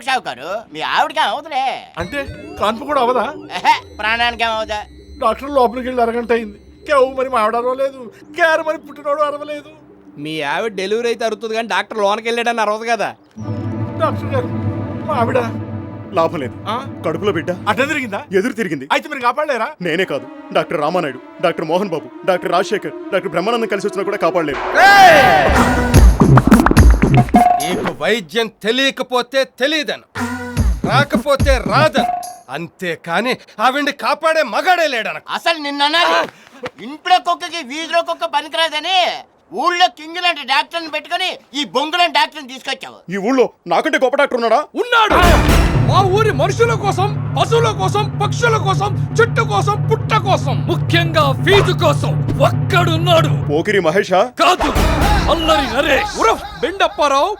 ఎందుకు షావుకారు? మీ ఆవిడకి అవదులే. అంటే కాన్పు కూడా అవదా? ప్రాణానికి ఏమవుదా? డాక్టర్ లోపలికి వెళ్ళి అరగంట అయింది. కేవు మరి మా ఆవిడ అరవలేదు, కేర్ మరి పుట్టినోడు అరవలేదు. మీ ఆవిడ డెలివరీ అయితే అరుగుతుంది కానీ డాక్టర్ లోనకి వెళ్ళాడని అరవదు కదా. డాక్టర్ గారు మా ఆవిడ లాభం లేదు. కడుపులో బిడ్డ అట్లా తిరిగిందా? ఎదురు తిరిగింది. అయితే మీరు కాపాడలేరా? నేనే కాదు, doctor Ramanaidu, doctor Mohan Babu, doctor Rajasekhar, doctor Brahmanandam కలిసి వచ్చినా కూడా కాపాడలేదు. నీకు వైద్యం తెలియకపోతే తెలియదను, రాకపోతే రాదను, అంతేకాని ఆవిడ్ని కాపాడే మగాడే లేడను. అసలు నిన్నది ఇంట్లో కుక్కకి వీధిలో కుక్క పనికిరాదని ఊళ్ళో కింగ్ లాంటి డాక్టర్ని పెట్టుకుని ఈ బొంగులాంటి డాక్టర్ని తీసుకొచ్చావు. ఈ ఊళ్ళో నాకంటే గొప్ప డాక్టర్ ఉన్నాడా? ఉన్నాడు. మా ఊరి మనుషుల కోసం, పశువుల కోసం, పక్షుల కోసం, చెట్టు కోసం, పుట్ట కోసం, ముఖ్యంగా ఫీజు కోసం ఒక్కడున్నాడు. పోకిరి మహేషా? కాదు, అల్లరి నరేష్ ఉరఫ్ బెండప్పారావు.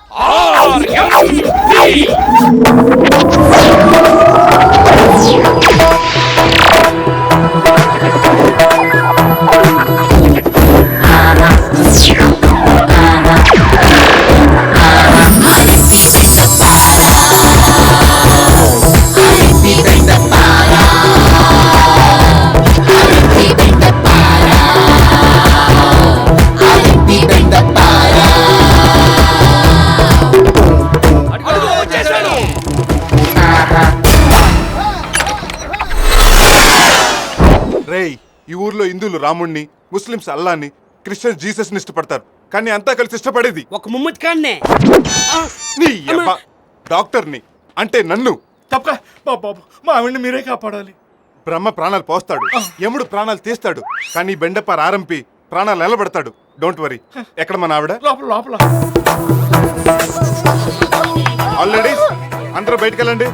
రేయ్, ఈ ఊర్లో హిందువులు రాముణ్ణి, ముస్లింస్ అల్లాని, క్రిస్టియన్స్ జీసస్ ని ఇష్టపడతారు. కానీ అంతా కలిసి ఇష్టపడేది ఒక ముమ్మతి కాన్నే నీ యబ్బ డాక్టర్ని, అంటే నన్ను. తప్ప బాబు, మా ఆవిడ్ని మీరే కాపాడాలి. బ్రహ్మ ప్రాణాలు పోస్తాడు, యముడు ప్రాణాలు తీస్తాడు, కానీ బెండప్ప ఆరంపి ప్రాణాలు నిలబెడతాడు. Don't worry. ఎక్కడ మన ఆవిడ? లోపల లోపల. ఆల్రెడీ అందరూ బయటకు వెళ్ళండి.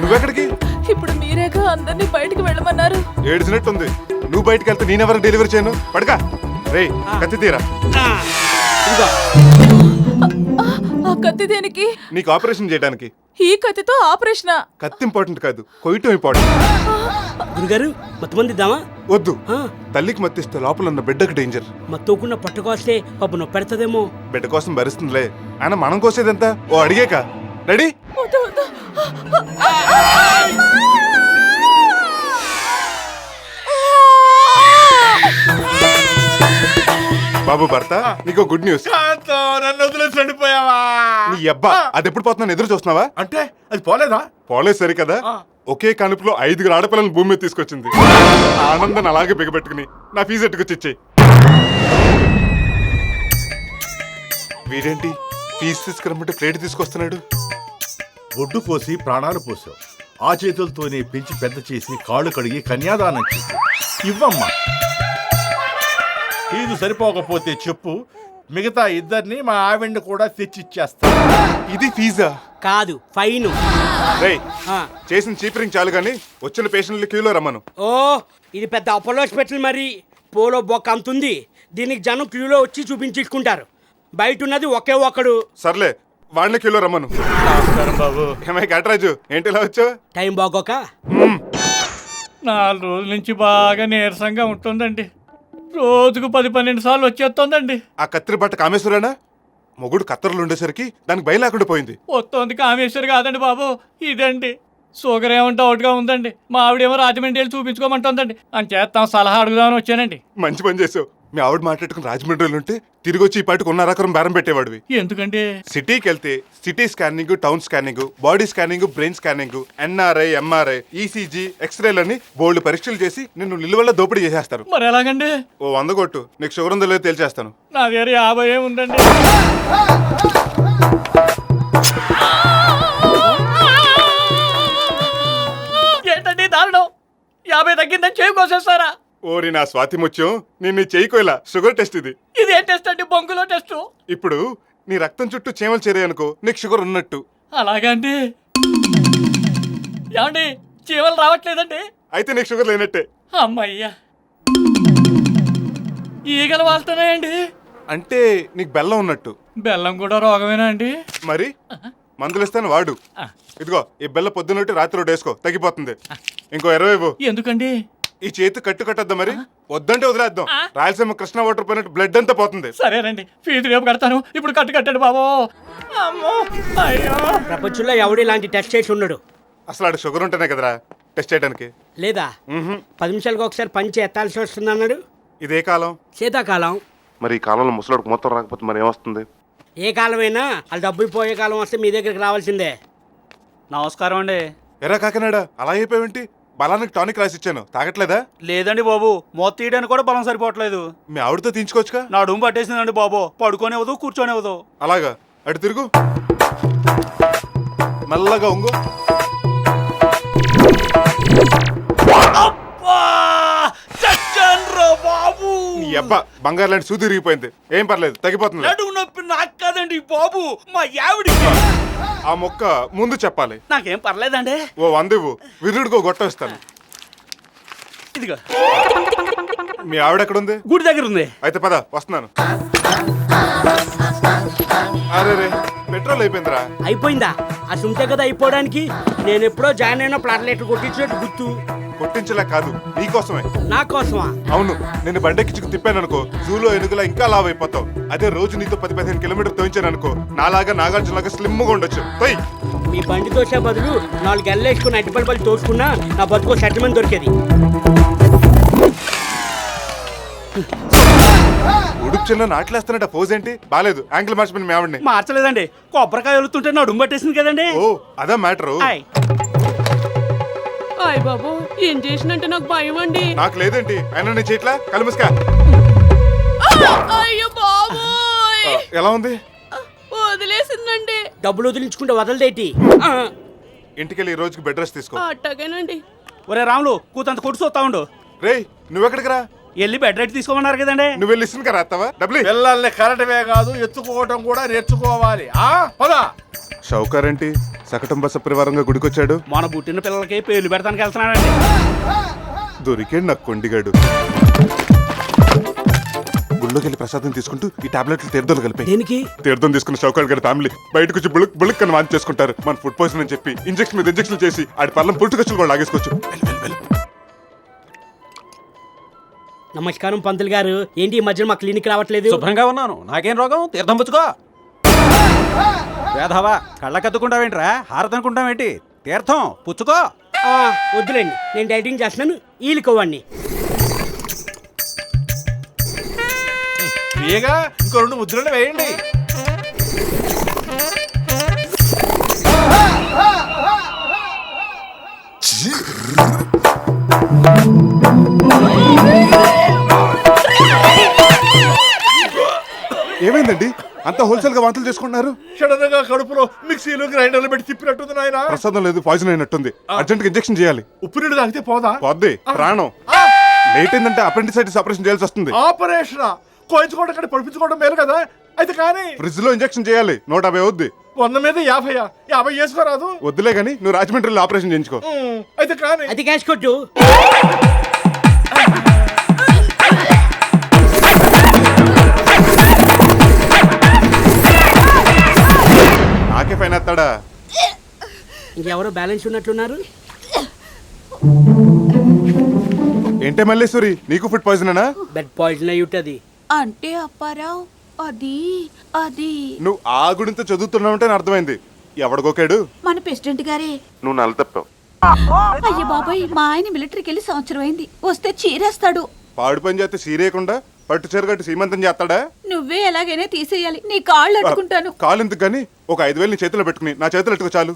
నువ్వెక్కడికి? ఇప్పుడు మీరేగా అందరినీ బయటికి వెళ్ళమన్నారు. ఏడిసినట్టుంది. నువ్వు బయటకు వెళ్తే నేనెవరు డెలివరీ చేయను? పడక రే, కత్తి తీరా. ఆ కత్తి దేనికి? నీకు ఆపరేషన్ చేయడానికి. ఈ కత్తితో ఆపరేషన్? కత్తి ఇంపార్టెంట్ కాదు, కొయ్యటం ఇంపార్టెంట్. గురుగారు మత్తుమందిద్దామా? వద్దు, తల్లికి మత్తిస్తే లోపల ఉన్న బిడ్డకు డేంజర్. మత్తోకుండా పట్టుకొస్తే పాప నొప్పి పెడతదేమో. బిడ్డ కోసం భరిస్తుందిలే. ఆయన మనం కోసేదంతా ఓ అడిగేక. రెడీ? బాబు భర్త, నీకు గుడ్ న్యూస్. నన్ను వదిలేసి వెళ్ళిపోయావా? నీ అబ్బా, అది ఎప్పుడు పోతున్నాను ఎదురు చూస్తున్నావా? అంటే అది పోలేదా? పోలేదు సరి కదా. ఒకే కనుపులో 5 ఆడపిల్లలను భూమి మీద తీసుకొచ్చింది. ఆనందం అలాగే బిగబెట్టుకుని నా ఫీజు ఎట్టుకొచ్చిచ్చేయి. వీడేంటి ఫీజు తీసుకురమ్మంటే ప్లేట్ తీసుకొస్తున్నాడు? ఒడ్డు కోసి ప్రాణాలు పోసావు. ఆ చేతులతోనే పెంచి పెద్ద చేసి కాళ్ళు కడిగి కన్యాదానం చేసి ఇవ్వమ్మా. ఫీజు సరిపోకపోతే చెప్పు, మిగతా ఇద్దరిని మా ఆవిడ్ని కూడా తెచ్చిచ్చేస్తా. ఇది ఫీజా? కాదు, ఫైన్. రేయ్, చేసిన చీపరింగ్ చాలు గాని వచ్చిన పేషెంట్లు క్యూలో రమ్మను. ఓ, ఇది పెద్ద అపోలో హాస్పిటల్ మరి. పోలో బొక్క అంతుంది. దీనికి జనం క్యూలో వచ్చి చూపించుకుంటారు. బయట ఉన్నది ఒకే ఒక్కడు. సర్లే, వాళ్ళని క్యూలో రమ్మను. ఏమై కటరాజు, ఏంటి ఇలా వచ్చావు? టైం బాగోక 4 రోజుల నుంచి బాగా నీరసంగా ఉంటుందండి. రోజుకు 10-12 సార్లు వచ్చేస్తోందండి. ఆ కత్తిరి బట్ట కామేశ్వరేనా? మొగుడు కత్తెరలు ఉండేసరికి దానికి భయం లేకుండా పోయింది. వస్తోంది కామేశ్వరి కాదండి బాబు, ఇదండి. షుగర్ ఏమంటే అవుట్గా ఉందండి. మా ఆవిడేమో రాజమండ్రి వెళ్ళి చూపించుకోమంటుందండి. అని చేస్తాం సలహా అడుగుదామని వచ్చానండి. మంచి పని చేసావు. మీ ఆవిడ మాట్లాడుకుని రాజమండ్రిలో ఉంటే తిరిగి వచ్చి ఈ పాటికి 1.5 ఎకరం బేరం పెట్టేవాడివి. ఎందుకండి? సిటీకి వెళ్తే city scanning, town scanning, body scanning, brain scanning, NRI, MRI, ECG, ఎక్స్రేలని బోల్డ్ పరీక్షలు చేసి నిన్ను నిలువల్ల దోపిడీ చేసేస్తారు. మరి ఎలాగండి? ఓ 100 కొట్టు, నీకు షుగర్ ఉందో లేదో తేల్చేస్తాను. నా దగ్గర 50 ఉందండి. ఏంటండి దారుణం? 50 తగ్గిందని చేయి కోసేస్తారా? ఓరి నా స్వాతి ముత్యం, నిన్ను చేయకోలా. షుగర్ టెస్ట్ ఇది. ఇది ఏ టెస్ట్ అండి? బొంగులో టెస్ట్. ఇప్పుడు నీ రక్తం చుట్టూ చీమలు చేరాయనుకో, నీకు షుగర్ ఉన్నట్టు. అలాగండి. ఏమండి, చీమలు రావట్లేదండి? అయితే నీకు షుగర్ లేనట్టే. అమ్మయ్యా, ఈగలు వాళ్తున్నాయండి. అంటే నీకు బెల్లం ఉన్నట్టు. బెల్లం కూడా రోగమేనా అండి? మరి మందులు ఇస్తాను వాడు. ఇదిగో, ఈ బెల్ల పొద్దున్నట్టు రాత్రి వేసుకో, తగ్గిపోతుంది. ఇంకో 20 ఇవ్వు. ఎందుకండి? ఈ చేతి కట్టు కట్టొద్దా మరి? వద్దంటే వదిలేద్దాం. రాయలసీమ కృష్ణ వాటర్ పోయినట్టు బ్లడ్ అంతా పోతుంది. సరేనండి, ఫీజు రేపు కడతాను. ఇప్పుడు కట్టండి బాబు. అమ్మో, అయ్యో. ప్రపంచంలో ఎవడు ఇలాంటి టెస్ట్ చేసి ఉండడు. అసలు ఆడ షుగర్ ఉంటేనే కదరా టెస్ట్ చేయడానికి. లేదా 10 నిమిషాలకు ఒకసారి పంచి ఎత్తాల్సి వస్తుంది అన్నాడు. ఇదే కాలం. శీతాకాలం. మరి ఈ కాలంలో ముసలాడికి మొత్తం రాకపోతే మరి ఏమొస్తుంది? ఏ కాలమైనా వాళ్ళు డబ్బులు పోయే కాలం వస్తే మీ దగ్గరికి రావాల్సిందే. నమస్కారం అండి. ఎరా కాకినాడ అలా అయిపోయావేంటి? బలానికి టానిక్ రాసి ఇచ్చాను, తాగట్లేదా? లేదండి బాబు, మొత్తం తీయడానికి కూడా బలం సరిపోవట్లేదు. మీ ఆవిడతో తీయించుకోవచ్చుగా. నా డూమ్ పట్టేసిందండి బాబు, పడుకోనివ్వదు కూర్చోనివ్వదు. అలాగా, అటు తిరుగు, మెల్లగా ఉంగు. బాబు నీ అబ్బా బంగారు లాంటి సూది విరిగిపోయింది. ఏం పర్లేదు, తగ్గిపోతుంది. నడుము నొప్పి నాకు కాదండి బాబు, మా ఆవిడికి. ఆ మొక్క ముందు చెప్పాలి. నాకేం పర్లేదండి. ఓ 100 ఇవ్వు, విరుడుకో గొట్టేస్తాను. ఇదిగో. మీ ఆవిడ ఎక్కడుంది? గుడి దగ్గర ఉంది. అయితే పద, వస్తున్నాను. అరే రే, పెట్రోల్ అయిపోయిందిరా. అయిపోయిందా? అసలు ఉంటే కదా అయిపోవడానికి. నేను ఎప్పుడో జాయిన్ అయిన ప్లాట్లెట్లు కొట్టించినట్టు గుర్తు. కొట్టించలే కాదు, నీకోసమే. నా కోసమా? అవును, నేను బండెక్కించుకు తిప్పాననుకో జూలో ఎనుగులా ఇంకా లావ్ అయిపోతావు. అదే రోజు నీతో 10-15 కిలోమీటర్లు తోయించాననుకో నాలాగా నాగార్జునలాగా స్లిమ్గా ఉండొచ్చు. తోయ్. మీ బండి తోసే బదులు 4 గెల్లేసుకుని అడ్డిపల్లి తోసుకున్నా నా బతుకు సెటిల్మెంట్ దొరికేది. ఉడుపు చిన్న నాట్లేస్తానంట. పోజ్ ఏంటి బాలేదు? యాంగిల్ మార్చిపోయిన మీ ఆవిడని. మార్చలేదండి, కొబ్బరికాయ వెళ్తుంటే నా డూమ్ పట్టేసింది కదండి. ఓ అదా మ్యాటరు. అయ్ బాబు, ఏం చేసినంటే నాకు భయం అండి. నాకు లేదేంటి, అయినా నీ చీట్లా కలుముసుకా. అయ్యో బాబు, ఎలా ఉంది? వదిలేసిందండి. డబ్బులు వదిలించుకుంటే వదలదేటి. ఇంటికెళ్ళి ఈ రోజుకి బెడ్ రెస్ట్ తీసుకో. అట్టగేనండి. ఒరే రాములు, కూతంత కొట్టు చూస్తా ఉండు. రేయ్ నువ్వెక్కడికి రా? వెళ్ళి బెడ్ రెట్ తీసుకోమన్నారు కదండి. నువ్వు వెళ్ళి ఇస్తున్న కదా అత్తవా డబ్బులు. పిల్లల్ని కరటమే కాదు ఎత్తుకోవటం కూడా నేర్చుకోవాలి. పదా షౌకారేంటి సకటం బస పరివారంగా గుడికొచ్చాడు? మన పుట్టిన పిల్లలకి పేర్లు పెడతానికి వెళ్తున్నాడండి. దొరికాడు నాకు కొండిగాడు. గుళ్ళోకి వెళ్ళి ప్రసాదం తీసుకుంటూ ఈ టాబ్లెట్లు తీర్థం కలిపి. దేనికి? తీర్థం తీసుకున్న షౌకాడు గారి ఫ్యామిలీ బయటకు వచ్చి బుళుక్ బుళుక్ అని వాంతి చేసుకుంటారు. మన ఫుడ్ పాయిజన్ అని చెప్పి ఇంజక్షన్ మీద ఇంజక్షన్ చేసి ఆడి పళ్ళం పుట్టుకొచ్చులు కూడా లాగేసుకోవచ్చు. నమస్కారం పంతులు గారు. ఏంటి ఈ మధ్యన మా క్లినిక్ రావట్లేదు? శుభ్రంగా ఉన్నాను, నాకేం రోగం? తీర్థం పుచ్చుకో. వేధవా, కళ్ళకత్తుకుంటావేంట్రా? హారతి అనుకుంటావేంటి? తీర్థం పుచ్చుకో. వద్దులేండి, నేను డైటింగ్ చేస్తున్నాను. ఈలుకోవాడిని. ఫ్రీగా ఇంకో 2 ముద్రలు వేయండి. ఏమైందండి అంత హోల్సేల్ గా వాంతులు చేసుకుంటున్నారు? సడన్ గా కడుపులో మిక్సీలు గ్రైండర్లు పెట్టి తిప్పినట్టుంది నాయన. ప్రసాదం లేదు, పాయిజన్ అయినట్టుంది. అర్జెంట్ గా ఇంజక్షన్ చేయాలి. ఉప్పు నీళ్ళు తాగితే పోదా? పోద్ది ప్రాణం. లేట్ అయిందంటే అపెండిసైటిస్ ఆపరేషన్ చేయాల్సి వస్తుంది. ఆపరేషన్ కోయించుకోవడం కంటే పడిపించుకోవడం మేలు కదా. అయితే కానీ ఫ్రిడ్జ్ లో ఇంజక్షన్ చేయాలి. 150 అవుద్ది. 100 మీద 50 చేసుకోరాదు? వద్దులే గానీ నువ్వు రాజమండ్రిలో ఆపరేషన్ చేయించుకో. అయితే కానీ అది క్యాష్ కొట్టు. నాకే ఫైన్ ఎత్తాడా? ఇంకెవరో బ్యాలెన్స్ ఉన్నట్లున్నారు. ఏంటే మల్లేశ్వరి, నీకు ఫుడ్ పాయిజనేనా? బెడ్ పాయిజన్ అయి ఉంటుంది. అంటే అప్పారావు, అది అది నువ్వు ఆ గుడింతో చదువుతున్నావంటే నాకు అర్థమైంది. ఎవడికోకాడు? మన ప్రెసిడెంట్ గారే. నువ్వు నల్ల తప్పావు. అయ్య బాబాయ్, మా ఆయన మిలిటరీకి వెళ్ళి సంవత్సరం అయింది. వస్తే చీరేస్తాడు. పాడు పని చేస్తే సీరేయకుండా పట్టు చీర కట్టి సీమంతం చేస్తాడా? నువ్వే ఎలాగైనా తీసేయాలి. నీ కాళ్ళు అట్టుకుంటాను. కాలు ఎందుకు కానీ ఒక 5,000 నీ చేతిలో పెట్టుకుని నా చేతిలో ఎట్టుకో చాలు.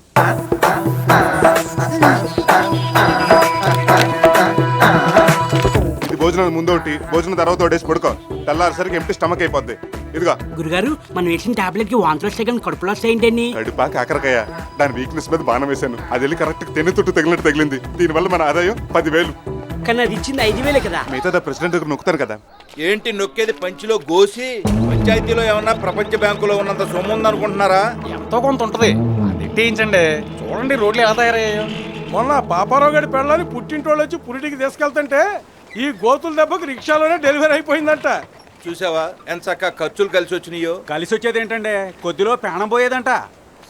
ఇది భోజనం ముందు ఒకటి, భోజనం తర్వాత ఒకటేసి పడుకో. తెల్లారిసరికి ఎంప్టీ స్టమక్ అయిపోద్ది. ఇదిగా గురుగారు, మనం వేసిన టాబ్లెట్ కి వాంతులు వస్తాయి కానీ కడుపులో వస్తాయండి. కడుపా కాకరకాయ దాని వీక్నెస్ మీద బాణం వేశాను. అది వెళ్ళి కరెక్ట్ తెన్ను తుట్టు తగిలినట్టు తగిలింది. దీనివల్ల మన ఆదాయం 10,000. కానీ అది ఇచ్చింది 5,000 కదా. మిగతా ప్రెసిడెంట్ దగ్గర నొక్కుతారు కదా. ఏంటి నొక్కేది? పంచిలో గోసి పంచాయతీలో ఏమన్నా ప్రపంచ బ్యాంకులో ఉన్నంత సొమ్ము ఉందనుకుంటున్నారా? ఎంతో కొంత ఉంటది, నెట్టేయించండి. చూడండి రోడ్లు ఎలా తయారయ్యాయో. మొన్న పాపారావు గారి పెళ్ళని పుట్టింటోళ్ళు వచ్చి పురిటికి తీసుకెళ్తుంటే ఈ గోతుల దెబ్బకి రిక్షాలోనే డెలివరీ అయిపోయిందంట. చూసావా ఎంత చక్కగా ఖర్చులు కలిసి వచ్చినాయో? కలిసి వచ్చేది ఏంటండి, కొద్దిలో ప్రాణం పోయేదంట.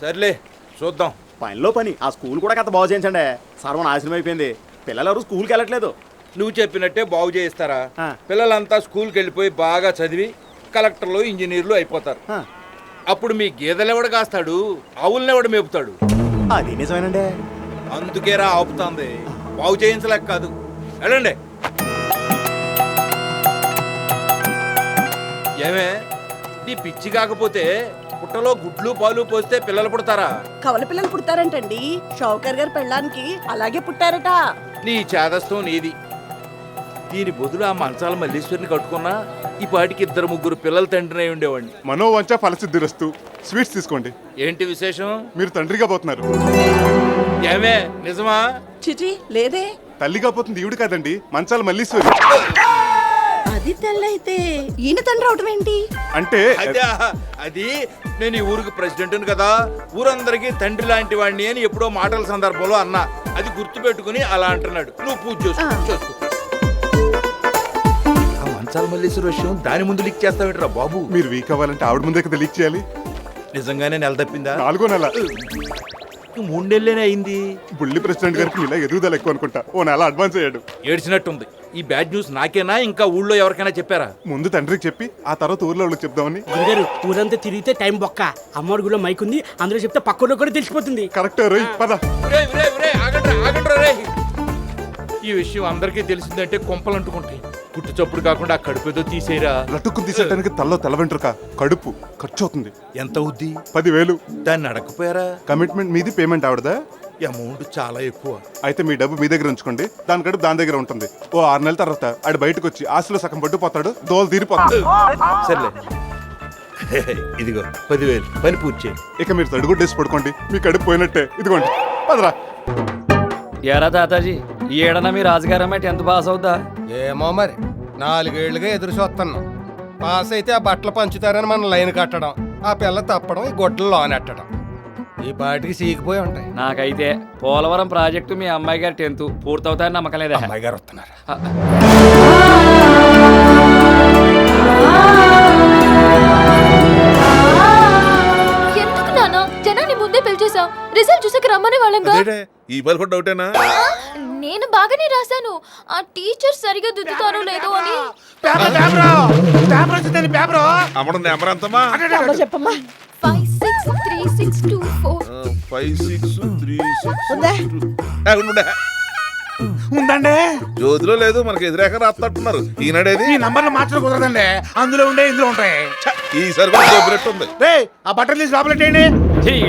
సర్లే చూద్దాం. పనిలో పని ఆ స్కూల్ కూడా కథ బాగు చేయించండి. సర్వనాశనం అయిపోయింది. పిల్లలు ఎవరు స్కూల్కి వెళ్ళట్లేదు. నువ్వు చెప్పినట్టే బాగు చేయిస్తారా ఆ. పిల్లలంతా స్కూల్కి వెళ్ళిపోయి బాగా చదివి కలెక్టర్లు ఇంజనీర్లు అయిపోతారు ఆ. అప్పుడు మీ గేదెలెవడు కాస్తాడు ఆవులనెవడు మేపుతాడు అది నిజమేనండి. అందుకేరా ఆపుతాంది బాగు చేయించలేక కాదు వెళ్ళండి ఏమే నీ పిచ్చి కాకపోతే పుట్టలో గుడ్లు పాలు పోస్తే పిల్లలు పుడతారా కవల పిల్లలు పుడతారంటండి. షౌకర్ గారి పెళ్ళానికి అలాగే పుట్టారట. నీ చేదస్తం నీది దీని బదులు ఆ మంచాల మల్లీశ్వరిని కట్టుకున్నా ఈ పాటికి 2-3 పిల్లల తండ్రినై ఉండేవాడిని మనోవంచ ఫలసిద్ధిరస్తు. స్వీట్స్ తీసుకోండి. ఏంటి విశేషం మీరు తండ్రిగా పోతున్నారు. ఏమే నిజమా చిచి లేదే. తల్లిగా పోతుంది ఈవిడ కాదండి, మంచాల మల్లీశ్వరి. అది తెల్లైతే ఈయన తండ్రి అవటం ఏంటి? అంటే అది నేను ఈ ఊరికి ప్రెసిడెంట్ కదా ఊరందరికీ తండ్రి లాంటి వాడిని అని ఎప్పుడో మాటల సందర్భంలో అన్నా అది గుర్తు పెట్టుకుని అలా అంటున్నాడు నువ్వు పూజ చేసుకో ఆ మంచాల మల్లీశ్వరి విషయం దాని ముందు లీక్ చేస్తావేంట్రా బాబు మీరు వీక్ అవ్వాలంటే ఆవిడ ముందే కదా లీక్ చేయాలి. నిజంగానే నెల తప్పిందా 4వ నెల. 3 నెలలేనే అయింది బుల్లి ప్రెసిడెంట్ గారికి ఇలా ఎదుగుదల ఎక్కువ అనుకుంటా. ఓ నెల అడ్వాన్స్ అయ్యాడు. ఏడ్చినట్టుంది ఈ బ్యాడ్ న్యూస్ నాకేనా ఇంకా ఊళ్ళో ఎవరికైనా చెప్పారా ముందు తండ్రికి చెప్పి ఆ తర్వాత ఊర్లో వాళ్ళకి చెప్దామని. గురుగారు ఊరంతా తిరిగితే టైం బొక్క. అమ్మవారి గుడిలో మైక్ ఉంది, అందరూ చెప్తే పక్కన కూడా తెలిసిపోతుంది. కరెక్ట్ రోయ్, పద. ఆగండ్రా రే ఈ విషయం అందరికీ తెలిసిందంటే కొంపలు అంటుకుంటాయి పుట్టు చప్పుడు కాకుండా ఆ కడుపు ఏదో తీసేయరా లటుక్కు తీసేయడానికి తల్లో తెల్ల వెంట్రుక కడుపు ఖర్చు అవుతుంది. ఎంత అవుద్ది 10,000. దాన్ని అడగపోయారా కమిట్మెంట్ మీది, పేమెంట్ ఆవిడదా? అమౌంట్ చాలా ఎక్కువ అయితే మీ డబ్బు మీ దగ్గర ఉంచుకోండి, దాని కడుపు దాని దగ్గర ఉంటుంది. ఓ 6 నెలల తర్వాత ఆడు బయటకు వచ్చి ఆశలో సగం పట్టుపోతాడు, దోలు తీరిపోతాడు. సర్లే ఇదిగో 10,000 పని పూర్తి చేయి ఇక మీరు తడుగుడ్డేసి పడుకోండి, మీ కడుపు పోయినట్టే. ఇదిగోండి పదరా. ఎరా తాతాజీ ఈ ఏడన మీ రాజుగారమ్మ 10th పాస్ అవుతా? ఏమో మరి 4 ఏళ్లుగా ఎదురు చూస్తున్నాం. పాస్ అయితే ఆ బట్టలు పంచుతారని మన లైన్ కట్టడం, ఆ పిల్ల తప్పడం, ఈ గొడ్డలు లోనెట్టడం ఈ పాటికి సీకిపోయి ఉంటాయి. నాకైతే పోలవరం ప్రాజెక్టు మీ అమ్మాయి గారి 10th పూర్తవుతాయని నమ్మకం లేదా? అమ్మాయి గారు వస్తున్నారు. ఎందుకు నాన్న జనాన్ని ముందే పిలిచేసావు? రిజల్ట్ చూసాక రమ్మనే వాళ్ళంగా. ఈ బల్ కూడా డౌటేనా నేను బాగానే రాశాను. ఆ టీచర్ సరిగా దిద్దుతారో లేదో అని. అమ్మడం నెంబర్ ఎంతమా చెప్పమ్మా. 563624 ఉందండి జ్యోతిలో లేదు, మనకి ఎదురేక రాస్తున్నారు. ఈనాడేది ఈ నంబర్లు మార్చడం కుదరదండి, అందులో ఉండే ఇందులో ఉంటాయి. ఈసారి ఉంది ఆ బట్టలు తీసి లోపలెట్టేయండి.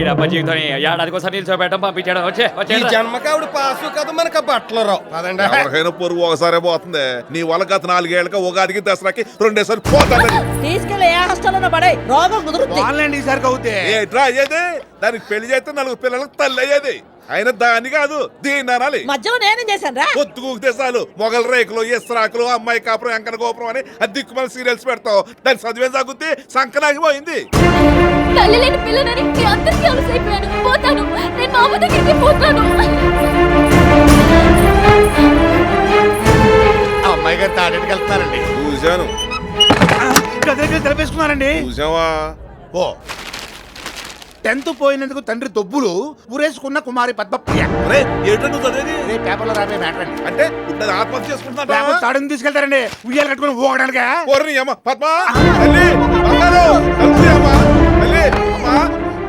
డబ్బా జీవితం ఏడాదికోసారి నిల్చోబెట్టడం పంపించడం వచ్చే ఈ జన్మకావిడ పాసు కదా మనకు బట్టలు రావు కదండి. ఎవరికైనా పొరుగు ఒకసారి పోతుంది. నీ వల్ల గత 4 ఏళ్ళకి ఉగాదికి దసరాకి 2 సార్లు పోతాడు. తీసుకెళ్ళి ఏ హాస్టల్లో పడే రోగం కుదురుతుంది. ఆన్లైన్ ఈసారికి అవుతే ఏట్రా అయ్యేది? దానికి పెళ్లి చేస్తే 4 పిల్లలకు తల్లి అయ్యేది. అయినా దాన్ని కాదు దీన్ని అనాలి. మధ్యలో నేనేం చేశాను రా? పొత్తుకూకితే చాలు మొగల రేకులు, ఇస్రాకులు, అమ్మాయి కాపురం, ఎంకన గోపురం అని అది దిక్కుమని సీరియల్స్ పెడతావు. దాని చదివే సాగుద్ది సంకనాగిపోయింది. తల్లి లేని పిల్లనని మీ అందరికీ అలసైపోయాను. పోతాను, నేను మా అమ్మ దగ్గరికి పోతాను. అమ్మాయి గారు తాడేటికి వెళ్తున్నారండి. చూశాను. గదిలోకి తెలిపేసుకున్నారండి. చూసావా? ఓ 10th పోయినందుకు తండ్రి దొబ్బులు ఊరేసుకున్న కుమారి పద్మప్రియ. పేపర్లో రాబోయే మ్యాటర్ అండి. అంటే ఇప్పుడు ఆత్మహత్య చేసుకుంటున్నా తాడుని తీసుకెళ్తారండి ఉయ్యాలు కట్టుకుని ఊగడానికి.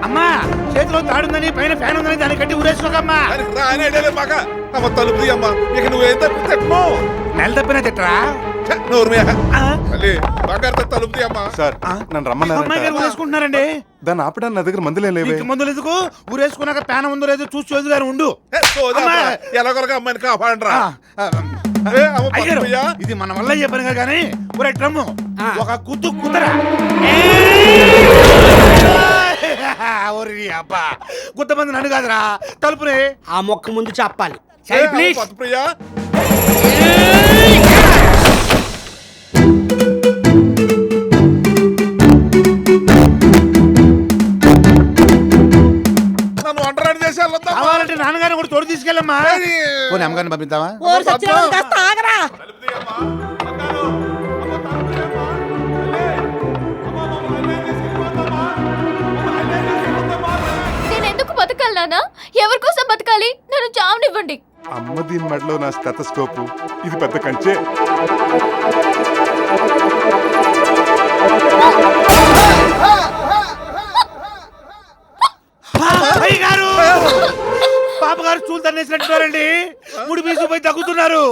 అమ్మా చేతిలో తాడుందని పైన ఫ్యాన్ ఉందని దాన్ని కట్టి ఊరేసుకోకమ్మా. తలుపు అమ్మా. ఇక నువ్వేం తప్పితే నెల తప్పినా తిట్టరా? తలుపు అమ్మా. సార్ నన్ను రమ్మన్నారు. ఊరేసుకుంటున్నారండి. దాన్ని ఆపడానికి నా దగ్గర మందులే లేవే. మందులు ఎందుకు? ఊరేసుకున్నాక ప్యాన ఉందో లేదో చూసి చదువుగానే ఉండు. ఎలాగొరగా అమ్మాయిని కాపాడండి. అయ్యారు, ఇది మన వల్ల ఏ పని కాదు కానీ ఒరే డ్రమ్ము ఒక కుత్తు కుదరా. అబ్బా గుత్తమంది నన్ను కాదురా తలుపుని. ఆ మొక్క ముందు చెప్పాలి. ప్రియా నన్ను ఒంటరి చేసి కావాలంటే నాన్నగారిని కూడా తోడు తీసుకెళ్ళమ్మా. పోనీ అమ్మగారిని పంపిద్దామా? నేను ఎందుకు బతకాలి నాన్న? ఎవరి కోసం బతకాలి? నన్ను చావనివ్వండి. అమ్మ దీని మెడలో నా స్టెతస్కోపు, ఇది పెద్ద కంచే. పాపగారు చూలు తన్నేసినట్టున్నారండి. ముడి బీసుకుపోయి తగ్గుతున్నారు.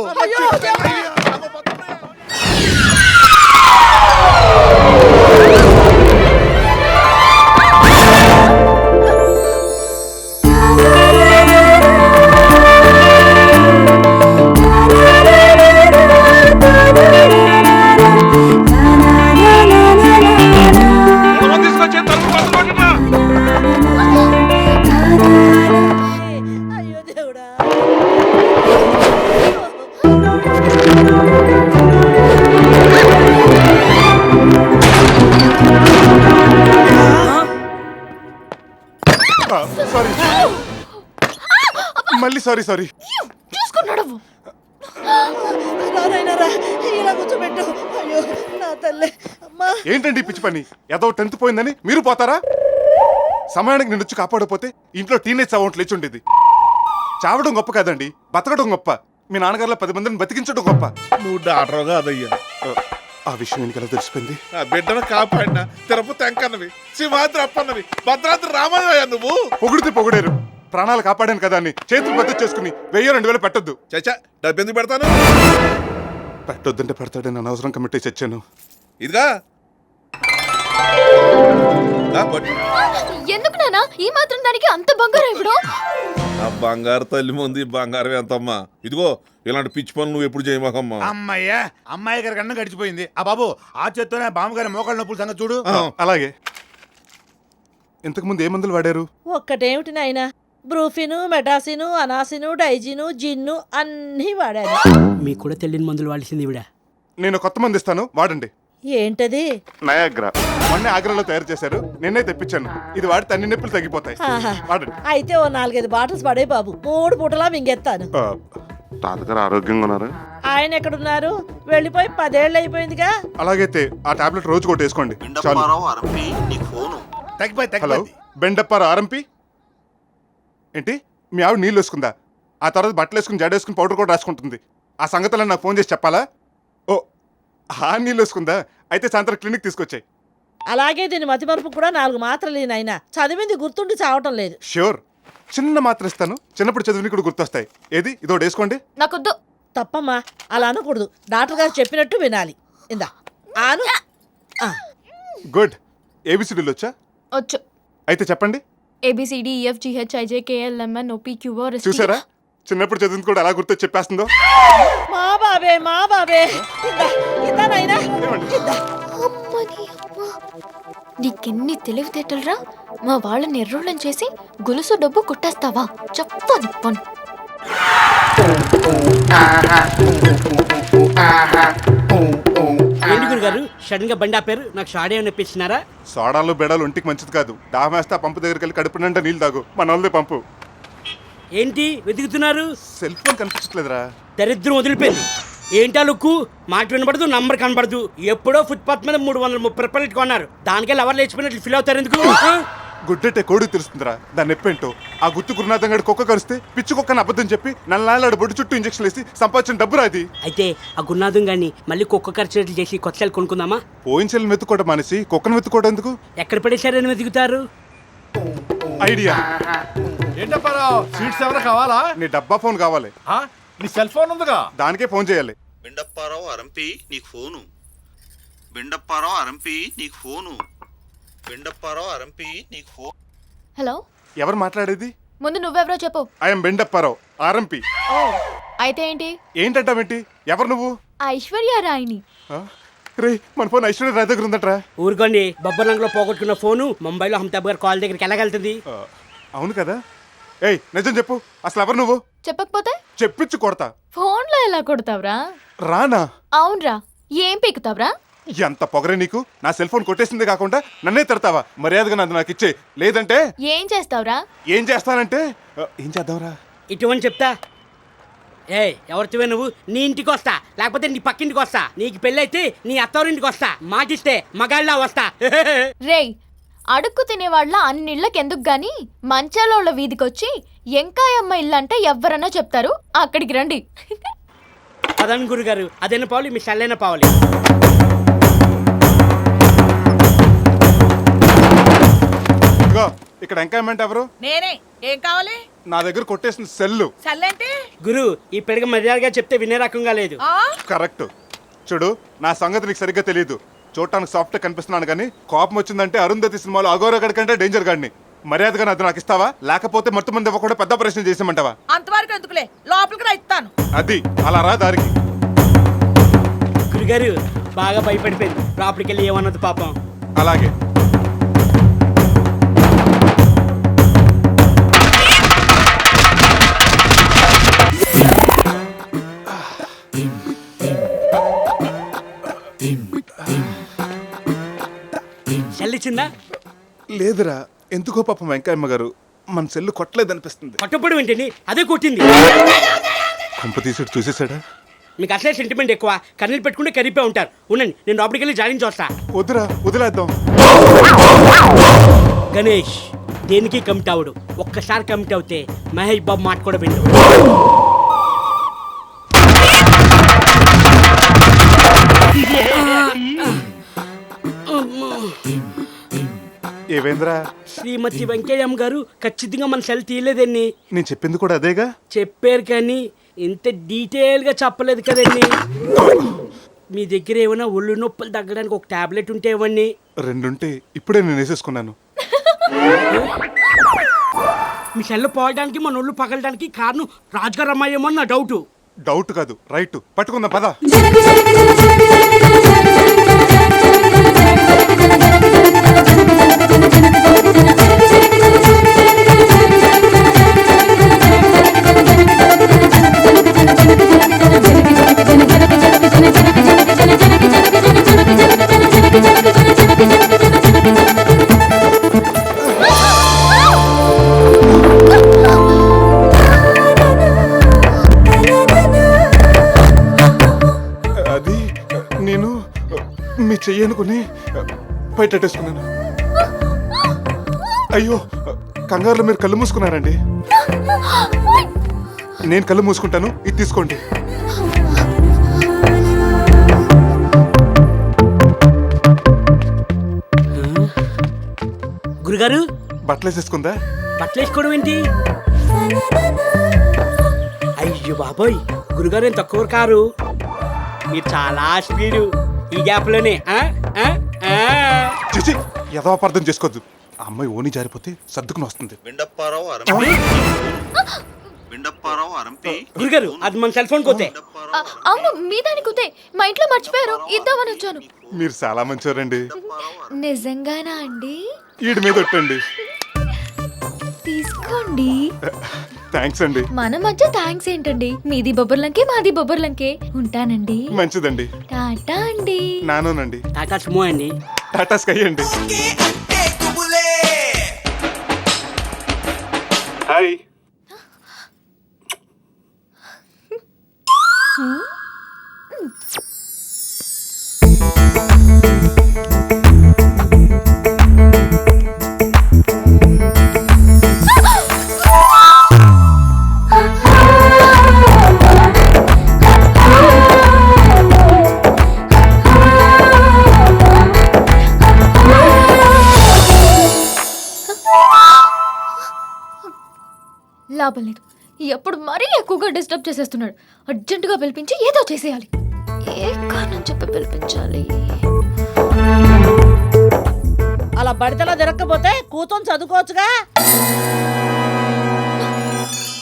సారీ, మళ్ళీ సారీ. చూసుకున్నాడు. ఏంటండి పిచ్చి పని? ఏదో 10th పోయిందని మీరు పోతారా? సమయానికి నేను వచ్చి కాపాడకపోతే ఇంట్లో టీనేజ్ అవ్వంట్ లేచి ఉండేది. చావడం గొప్ప కాదండి, బతకడం గొప్ప. మీ నాన్నగారులో 10 మందిని బతికించడం గొప్ప. నువ్వు డాక్టర్ కాదయ్యా. ఆ విషయం ఎందుకలా తెలిసిపోయింది? ఆ బిడ్డను కాపాడిన తిరుపతి అంకన్నవి, సింహాద్రి అప్పన్నవి, భద్రాద్రి రామయ్య. నువ్వు పొగిడితే పొగిడారు, ప్రాణాలు కాపాడాను కదా అని చేతులు బద్దలు చేసుకుని 1000-2000 పెట్టొద్దు. చచ్చా, డబ్బు ఎందుకు పెడతాను? పెట్టొద్దంటే పెడతాడని అనవసరం కమిటీ చచ్చాను. ఇదిగా ఎందుకు నాన్న ఈ మాత్రం దానికి అంత బంగారం ఇప్పుడు? ఆ బంగారు తల్లి ముందు బంగారం ఎంతమ్మా? ఇదిగో ఇలాంటి పిచ్చి పనులు నువ్వు ఎప్పుడు చేయమాకమ్మా. అమ్మయ్యా, అమ్మాయి గారి కన్నా గడిచిపోయింది. ఆ బాబు ఆ చేత్తోనే బామ్మగారి మోకాళ్ళ నొప్పులు సంగతి చూడు. అలాగే. ఇంతకు ముందు ఏ మందులు వాడారు? ఒక్కటేమిటి నాయనా, బ్రూఫిను, మెటాసిను, అనాసిను, డైజిను, జిన్ను అన్నీ వాడాను. మీకు కూడా తెలియని మందులు వాడిసింది ఇవిడ. నేను కొత్త మంది ఇస్తాను, వాడండి. ఏంటది? నయాగ్రా. మొన్న ఆగ్రాలో తయారు చేశారు, నిన్నే తెప్పించాను. ఇది వాడితే అన్ని నొప్పులు తగ్గిపోతాయి. ఆహా. వాడండి. అయితే ఓ 4-5 బాటిల్స్ పడే బాబు, 3 పూటలా మింగెత్తాను. తాతగారు ఆరోగ్యంగా ఉన్నారు? ఆయన ఎక్కడున్నారు? వెళ్ళిపోయి 10 ఏళ్ళు అయిపోయిందిగా. అలాగైతే ఆ టాబ్లెట్ రోజు కూడా వేసుకోండి. చాలు. హలో, బెండప్పారు ఆరంపి. ఏంటి మీ ఆవిడ నీళ్ళు వేసుకుందా? ఆ తర్వాత బట్టలు వేసుకుని జడ వేసుకుని పౌడర్ కూడా రాసుకుంటుంది. ఆ సంగతులను నాకు ఫోన్ చేసి చెప్పాలా? ఓ, ఆ నీళ్ళు వేసుకుందా? అయితే సాయంత్రం క్లినిక్ తీసుకొచ్చాయి. అలాగే దీని మతిమరుపు కూడా 4 మాత్రలు నాయనా. చదివింది గుర్తుండి చావటం లేదు. ష్యూర్, చిన్న మాత్ర ఇస్తాను, చిన్నప్పుడు చదివిని కూడా గుర్తొస్తాయి. ఏది ఇదో వేసుకోండి. నాకొద్దు. తప్పమ్మా, అలా అనకూడదు. డాక్టర్ గారు చెప్పినట్టు వినాలి. ఇందా ఆను. గుడ్. ఏబిసిడీలు వచ్చా? వచ్చు. అయితే చెప్పండి. ABCDEFGHIJKLMNOPQR. చూసారా, చిన్నప్పుడు చదివింది కూడా అలా గుర్తు చెప్పేస్తుందో. మా బాబే. ఇందా నాయనా. నీకెన్ని తెలివితేటలరా? మా వాళ్ళని ఎర్రోళ్ళని చేసి గొలుసు డబ్బు కుట్టేస్తావా? చెప్తాను పని. ఏంటి గారు సడన్ గా బండి ఆపారు? నాకు షాడ్ ఏమైనా ఇప్పించినారా? సోడాలు బెడాలు ఒంటికి మంచిది కాదు. దాహమేస్తే ఆ పంపు దగ్గరికి వెళ్ళి కడుపు నిండా నీళ్ళు తాగు. మన వాళ్ళదే పంపు. ఏంటి వెతుకుతున్నారు? సెల్ ఫోన్ కనిపించట్లేదురా. దరిద్రం వదిలిపోయింది. ఏంటా లుక్కు? మాట వినపడదు, నంబర్ కనపడదు. ఎప్పుడో ఫుట్పాత్ మీద 330 రూపాయలు కొన్నారు. దానికే లవర్ లేచిపోయినట్లు ఫీల్ అవుతారు ఎందుకు? గుడ్డెట్టే కోడికి తెలుస్తుందిరా దాన్ని ఎప్పేంటో. ఆ గుర్తు గురునాథం గడి కుక్క కరిస్తే పిచ్చి కుక్కని అబద్ధం చెప్పి నల్లాడు బొడ్డు చుట్టూ ఇంజక్షన్ వేసి సంపాదించిన డబ్బురా అది. అయితే ఆ గురునాథం గాని మళ్ళీ కుక్క ఖర్చునట్లు చేసి కొత్త సెల్ కొనుక్కుందామా? పోయిన సెల్ వెతుక్కోవడం మానేసి కుక్కను వెతుక్కోవడం ఎందుకు? ఎక్కడ పడేశారని వెతుకుతారు? ఐడియా. ఏంటప్పారావు, స్వీట్స్ ఎవరు కావాలా? నీ డబ్బా ఫోన్ కావాలి. నీ సెల్ ఫోన్ ఉందిగా, దానికే ఫోన్ చేయాలి. బెండప్పారావు అరంపి నీకు ఫోను. బెండప్పారావు అరంపి నీకు ఫోను. బెండప్పారావు అరంపి నీకు ఫోన్. హలో, ఎవరు మాట్లాడేది? ముందు నువ్వెవరో చెప్పు. ఐఎమ్ బెండప్పారావు ఆరంపి. ఓ, అయితే ఏంటి? ఏంటంటావేంటి? ఎవరు నువ్వు? ఐశ్వర్య రాయిని. రే, మన ఫోన్ ఐశ్వర్య రాయ్ దగ్గర ఉందట్రా. ఊరుకోండి, బొబ్బర్లంగలో పోగొట్టుకున్న ఫోను ముంబైలో అమితాబ్ గారు కాల్ దగ్గరికి ఎలాగెళ్తుంది? అవును కదా. ఏయ్ నిజం చెప్పు, అసలు ఎవరు నువ్వు? చెప్పకపోతే చెప్పించు కొడతా. ఫోన్లో ఎలా కొడతావురా? రానా? అవునరా. ఏం పీకుతావురా? ఎంత పొగరే నీకు? నా సెల్ ఫోన్ కొట్టేసింది కాకుండా నన్నే తిడతావా? మర్యాదగా నాకు ఇచ్చే, లేదంటే ఏం చేస్తావురా? ఏం చేస్తానంటే ఏం చేద్దాంరా? ఇటువంటి చెప్తా. ఎవరితివే నువ్వు? నీ ఇంటికి వస్తా, లేకపోతే నీ పక్కింటికి వస్తా. నీకు పెళ్ళైతే నీ అత్తవారింటికి వస్తా. మాటిస్తే మగాళ్ళ వస్తా. రేయ్, అడుక్కు తినేవాళ్ళ అన్నిళ్ళకి ఎందుకు గాని మంచాలోళ్ళ వీధికొచ్చి ఎంకాయమ్మ ఇల్లు అంటే ఎవ్వరన్నా చెప్తారు. అక్కడికి రండి. పదండి గురుగారు, అదైన పావులి మీ చల్లైన పావులి. ఇదిగో ఇక్కడ ఎంకాయమెంట్ ఎవరు? నేనే. ఏం కావాలి? నా దగ్గర కొట్టేసిన సెల్లు. చల్లంటే గురు, ఈ పెడగ మర్యాదగా చెప్తే వినే రకంగా లేదు. కరెక్ట్. చూడు, నా సంగతి నీకు సరిగ్గా తెలియదు. చూడటానికి సాఫ్ట్ కనిపిస్తున్నాను కానీ కోపం వచ్చిందంటే అరుంధతి సినిమాలో అఘోరగడ్ కంటే డేంజర్ గాడిని. మర్యాదగా అది నాకు ఇస్తావా, లేకపోతే మొత్తం మంది ఇవ్వకుండా పెద్ద ప్రశ్న చేసామంటావా? అంతవరకు ఎందుకులే, లోపలికి రా ఇస్తాను. అది అలా రా దారికి. గురుగారు బాగా భయపడిపోయింది, లోపలికి వెళ్ళి ఏమన్నది పాపం. అలాగే. చల్లిచిందా? లేదురా, ఎందుకో పాపం వెంకయ్యమ్మ గారు మన సెల్లు కొట్టలేదనిపిస్తుంది. కొట్టప్పుడు ఏంటండి, అదే కొట్టింది. కొంప తీసాడు, చూసేసాడా? మీకు అసలే సెంటిమెంట్ ఎక్కువ, కన్నీళ్ళు పెట్టుకుంటే కరిపే ఉంటారు. ఉండండి, నేను లోపలికి వెళ్ళి జాయిన్ చూస్తా. వద్దురా, వదిలేద్దాం. గణేష్ దేనికి కమిట్ అవడు, ఒక్కసారి కమిట్ అవుతే మహేష్ బాబు మాట కూడా విండు. ఏవేంద్రా? శ్రీమతి వెంకయ్యమ్మ గారు ఖచ్చితంగా మన సెల్ తీయలేదండి. నేను చెప్పింది కూడా అదేగా. చెప్పారు కానీ ఇంత డీటెయిల్ గా చెప్పలేదు కదండి. మీ దగ్గర ఏమైనా ఒళ్ళు నొప్పులు తగ్గడానికి ఒక టాబ్లెట్ ఉంటే ఇవ్వండి. రెండుంటే ఇప్పుడే నేను వేసేసుకున్నాను. మీ సెల్ పోవడానికి మన ఒళ్ళు పగలడానికి కారణం రాజుగారు అమ్మాయేమో నా డౌట్. డౌట్ కాదు, రైట్. పట్టుకుందాం పద. అది నేను మీ చెయ్యనుకుని బయటెట్టేసుకున్నాను. అయ్యో, కంగారులో మీరు కళ్ళు మూసుకున్నారండి. నేను కళ్ళు మూసుకుంటాను, ఇది తీసుకోండి. గురుగారు బట్టలు వేసేసుకుందా? బట్టలు వేసుకోవడం ఏంటి? అయ్యో బాబోయ్, గురుగారు ఏం తక్కువ కారు, మీరు చాలా స్పీడు. ఈ గ్యాప్ లోనే చిచి, ఏదో అపార్థం చేసుకోవద్దు. ఆ అమ్మాయి ఓని జారిపోతే సర్దుకుని వస్తుంది. గురుగారు అది మన సెల్ ఫోన్ కోతే. అవును, మీ దానికి కుతే. మా ఇంట్లో మర్చిపోయారు, ఇద్దామని వచ్చాను. మీరు చాలా మంచివారండి. నిజంగానా అండి? వీడి మీద ఒట్టండి. తీసుకోండి. థ్యాంక్స్ అండి. మన మధ్య థ్యాంక్స్ ఏంటండి? మీది బొబ్బర్లంకే, మాది బొబ్బర్లంకే. ఉంటానండి. మంచిదండి. టాటా అండి. నానోనండి. టాటా స్మో అండి. టాటా స్కై అండి. హాయ్. లాభం లేదు, ఎప్పుడు మరీ ఎక్కువగా డిస్టర్బ్ చేసేస్తున్నాడు. అర్జెంటుగా పిలిపించి ఏదో చేసేయాలి. ఏ కారణం చెప్పి పిలిపించాలి? అలా బడితలో తిరగకపోతే కూతుని చదువుకోవచ్చుగా.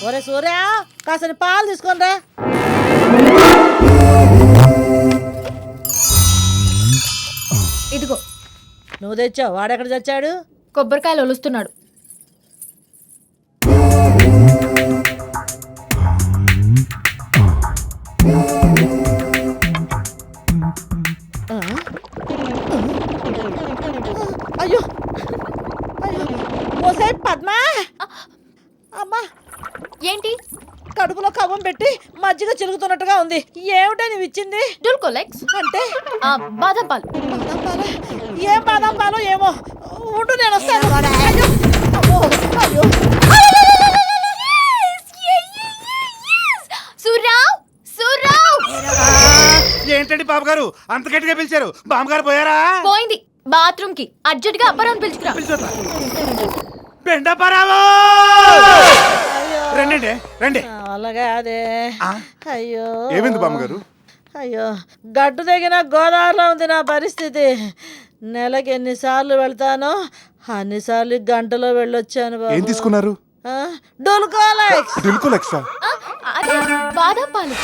ఒరే సూర్య, కాసిన పాలు తీసుకొనిరా. ఇదిగో. నువ్వు తెచ్చావు, వాడెక్కడ చచ్చాడు? కొబ్బరికాయలు ఒలుస్తున్నాడు. అయ్యో ఓసే పద్మా, అమ్మా ఏంటి? కడుపులో కవ్వం పెట్టి మజ్జిగ చిలుగుతున్నట్టుగా ఉంది. ఏమిటో నువ్వు ఇచ్చింది? డూల్కోలెక్స్ అంటే బాదం పాలు. తల్లారా, ఏం బాదం పాలో ఏమో ఉండు నేను వస్తాను. అయ్యో, అమ్మో, అయ్యో. సూర్రావ్ సూర్రావ్ ఏంటండి బాబు గారు అంత గట్టిగా పిలిచారు? బామ్మగారు పోయారా? పోయింది బాత్రూమ్ కి. అర్జెంట్ గా అప్పారావు పిలుచుకురా. బెండపరావు రండి రండి. అలాగే అదే. అయ్యో ఏమైంది బామ్మగారు? అయ్యో గడ్డు తెగిన గోదావరిలో ఉంది నా పరిస్థితి. నెలకి ఎన్నిసార్లు వెళ్తానో అన్నిసార్లు గంటలో వెళ్ళొచ్చాను బాబు. ఏం తీసుకున్నారు? డోలుకోలెక్స్. డుల్కోలెక్సా? అదే బాదం పాలు.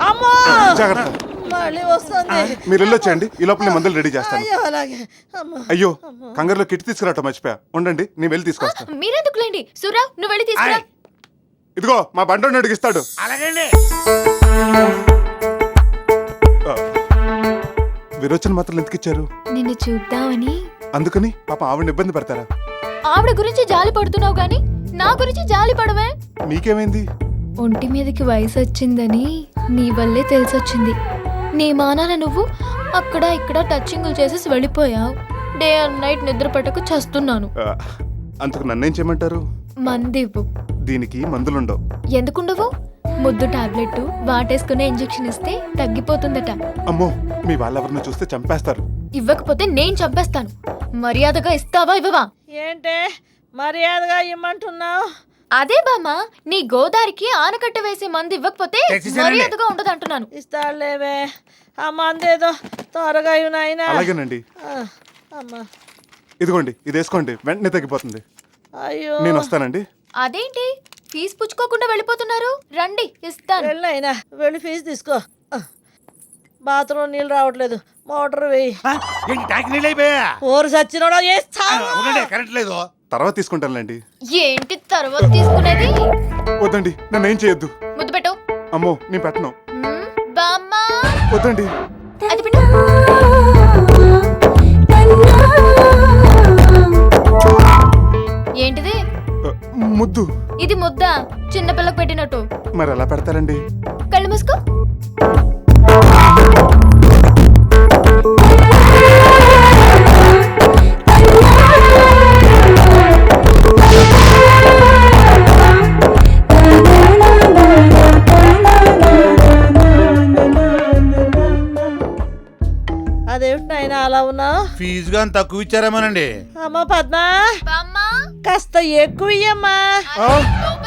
అమ్మో జాగ్రత్త. మళ్ళీ వస్తుంది. మీరు వెళ్ళొచ్చేయండి, ఈ లోపల నేను మందులు రెడీ చేస్తాను. అయ్యో అలాగే. అమ్మో అయ్యో కంగారులో కిట్ తీసుకురావటం మర్చిపోయా. ఉండండి నేను వెళ్ళి తీసుకొస్తాను. మీరెందుకులేండి సూర్రావ్, నువ్వు వెళ్ళి తీసుకురా. ఇదిగో మా బండి అడిగిస్తాడు. అలాగండి. విరోచన మాత్రం ఎందుకు ఇచ్చారు? నిన్ను చూద్దామని. అందుకని పాప ఆవిడ ఇబ్బంది పెడతారా? ఆవిడ గురించి జాలి పడుతున్నావు గాని నా గురించి జాలి పడవే. నీకేమైంది? ఒంటి మీదకి వయసు వచ్చిందని నీ వల్లే తెలిసొచ్చింది. నీ మానాన నువ్వు అక్కడ ఇక్కడ టచ్చింగులు చేసేసి వెళ్ళిపోయావు. డే అండ్ నైట్ నిద్ర పట్టకు చస్తున్నాను. అందుకు నన్నేం చేయమంటారు? మందివ్వు. దీనికి మందులుండవు. ఎందుకుండవు? ముద్దు టాబ్లెట్ వాటేసుకునే ఇంజెక్షన్ ఇస్తే తగ్గిపోతుందట. అమ్మో మీ వాళ్ళెవరిని చూస్తే చంపేస్తారు. ఇవ్వకపోతే నేను చంపేస్తాను. మర్యాదగా ఇస్తావా ఇవ్వవా? ఏంటే మర్యాదగా ఇమ్మంటున్నావు? అదే బామ్మ, నీ గోదారికి ఆనకట్ట వేసే మంది ఇవ్వకపోతే మర్యాదగా ఉండదు అంటున్నాను. ఇస్తాడులేవే ఆ మందేదో త్వరగా నాయనా. అలాగేనండి. అమ్మా ఇదిగోండి ఇది వేసుకోండి, వెంటనే తగ్గిపోతుంది. అయ్యో నేను వస్తానండి. అదేంటి ఫీజు పుచ్చుకోకుండా వెళ్ళిపోతున్నారు? రండి ఇస్తాను. వెళ్ళైనా వెళ్ళి ఫీజు తీసుకో. బాత్రూమ్ నీళ్ళు రావట్లేదు, మోటార్ వేయి. ట్యాంక్ నీళ్ళు అయిపోయా? ఊరు సచ్చినోడా చేస్తా. కరెంట్ లేదు. తర్వాత తీసుకుంటానులేండి. ఏంటి తర్వాత తీసుకునేది? వద్దండి నన్ను ఏం చేయొద్దు. ముద్దు పెట్టు. అమ్మో నేను పెట్టను. బామ్మ వద్దండి. అది పెట్టు. ఏంటిది? ముద్దు. ఇది ముద్ద చిన్నపిల్లకు పెట్టినట్టు. మరి ఎలా పెడతారండి? కళ్ళు మూసుకో. అదేమిటి నాయనా అలా ఉన్నావు? ఫీజు గాని తక్కువ ఇచ్చారేమోనండి. అమ్మ పద్మ కాస్త ఎక్కువ ఇయ్యమ్మా.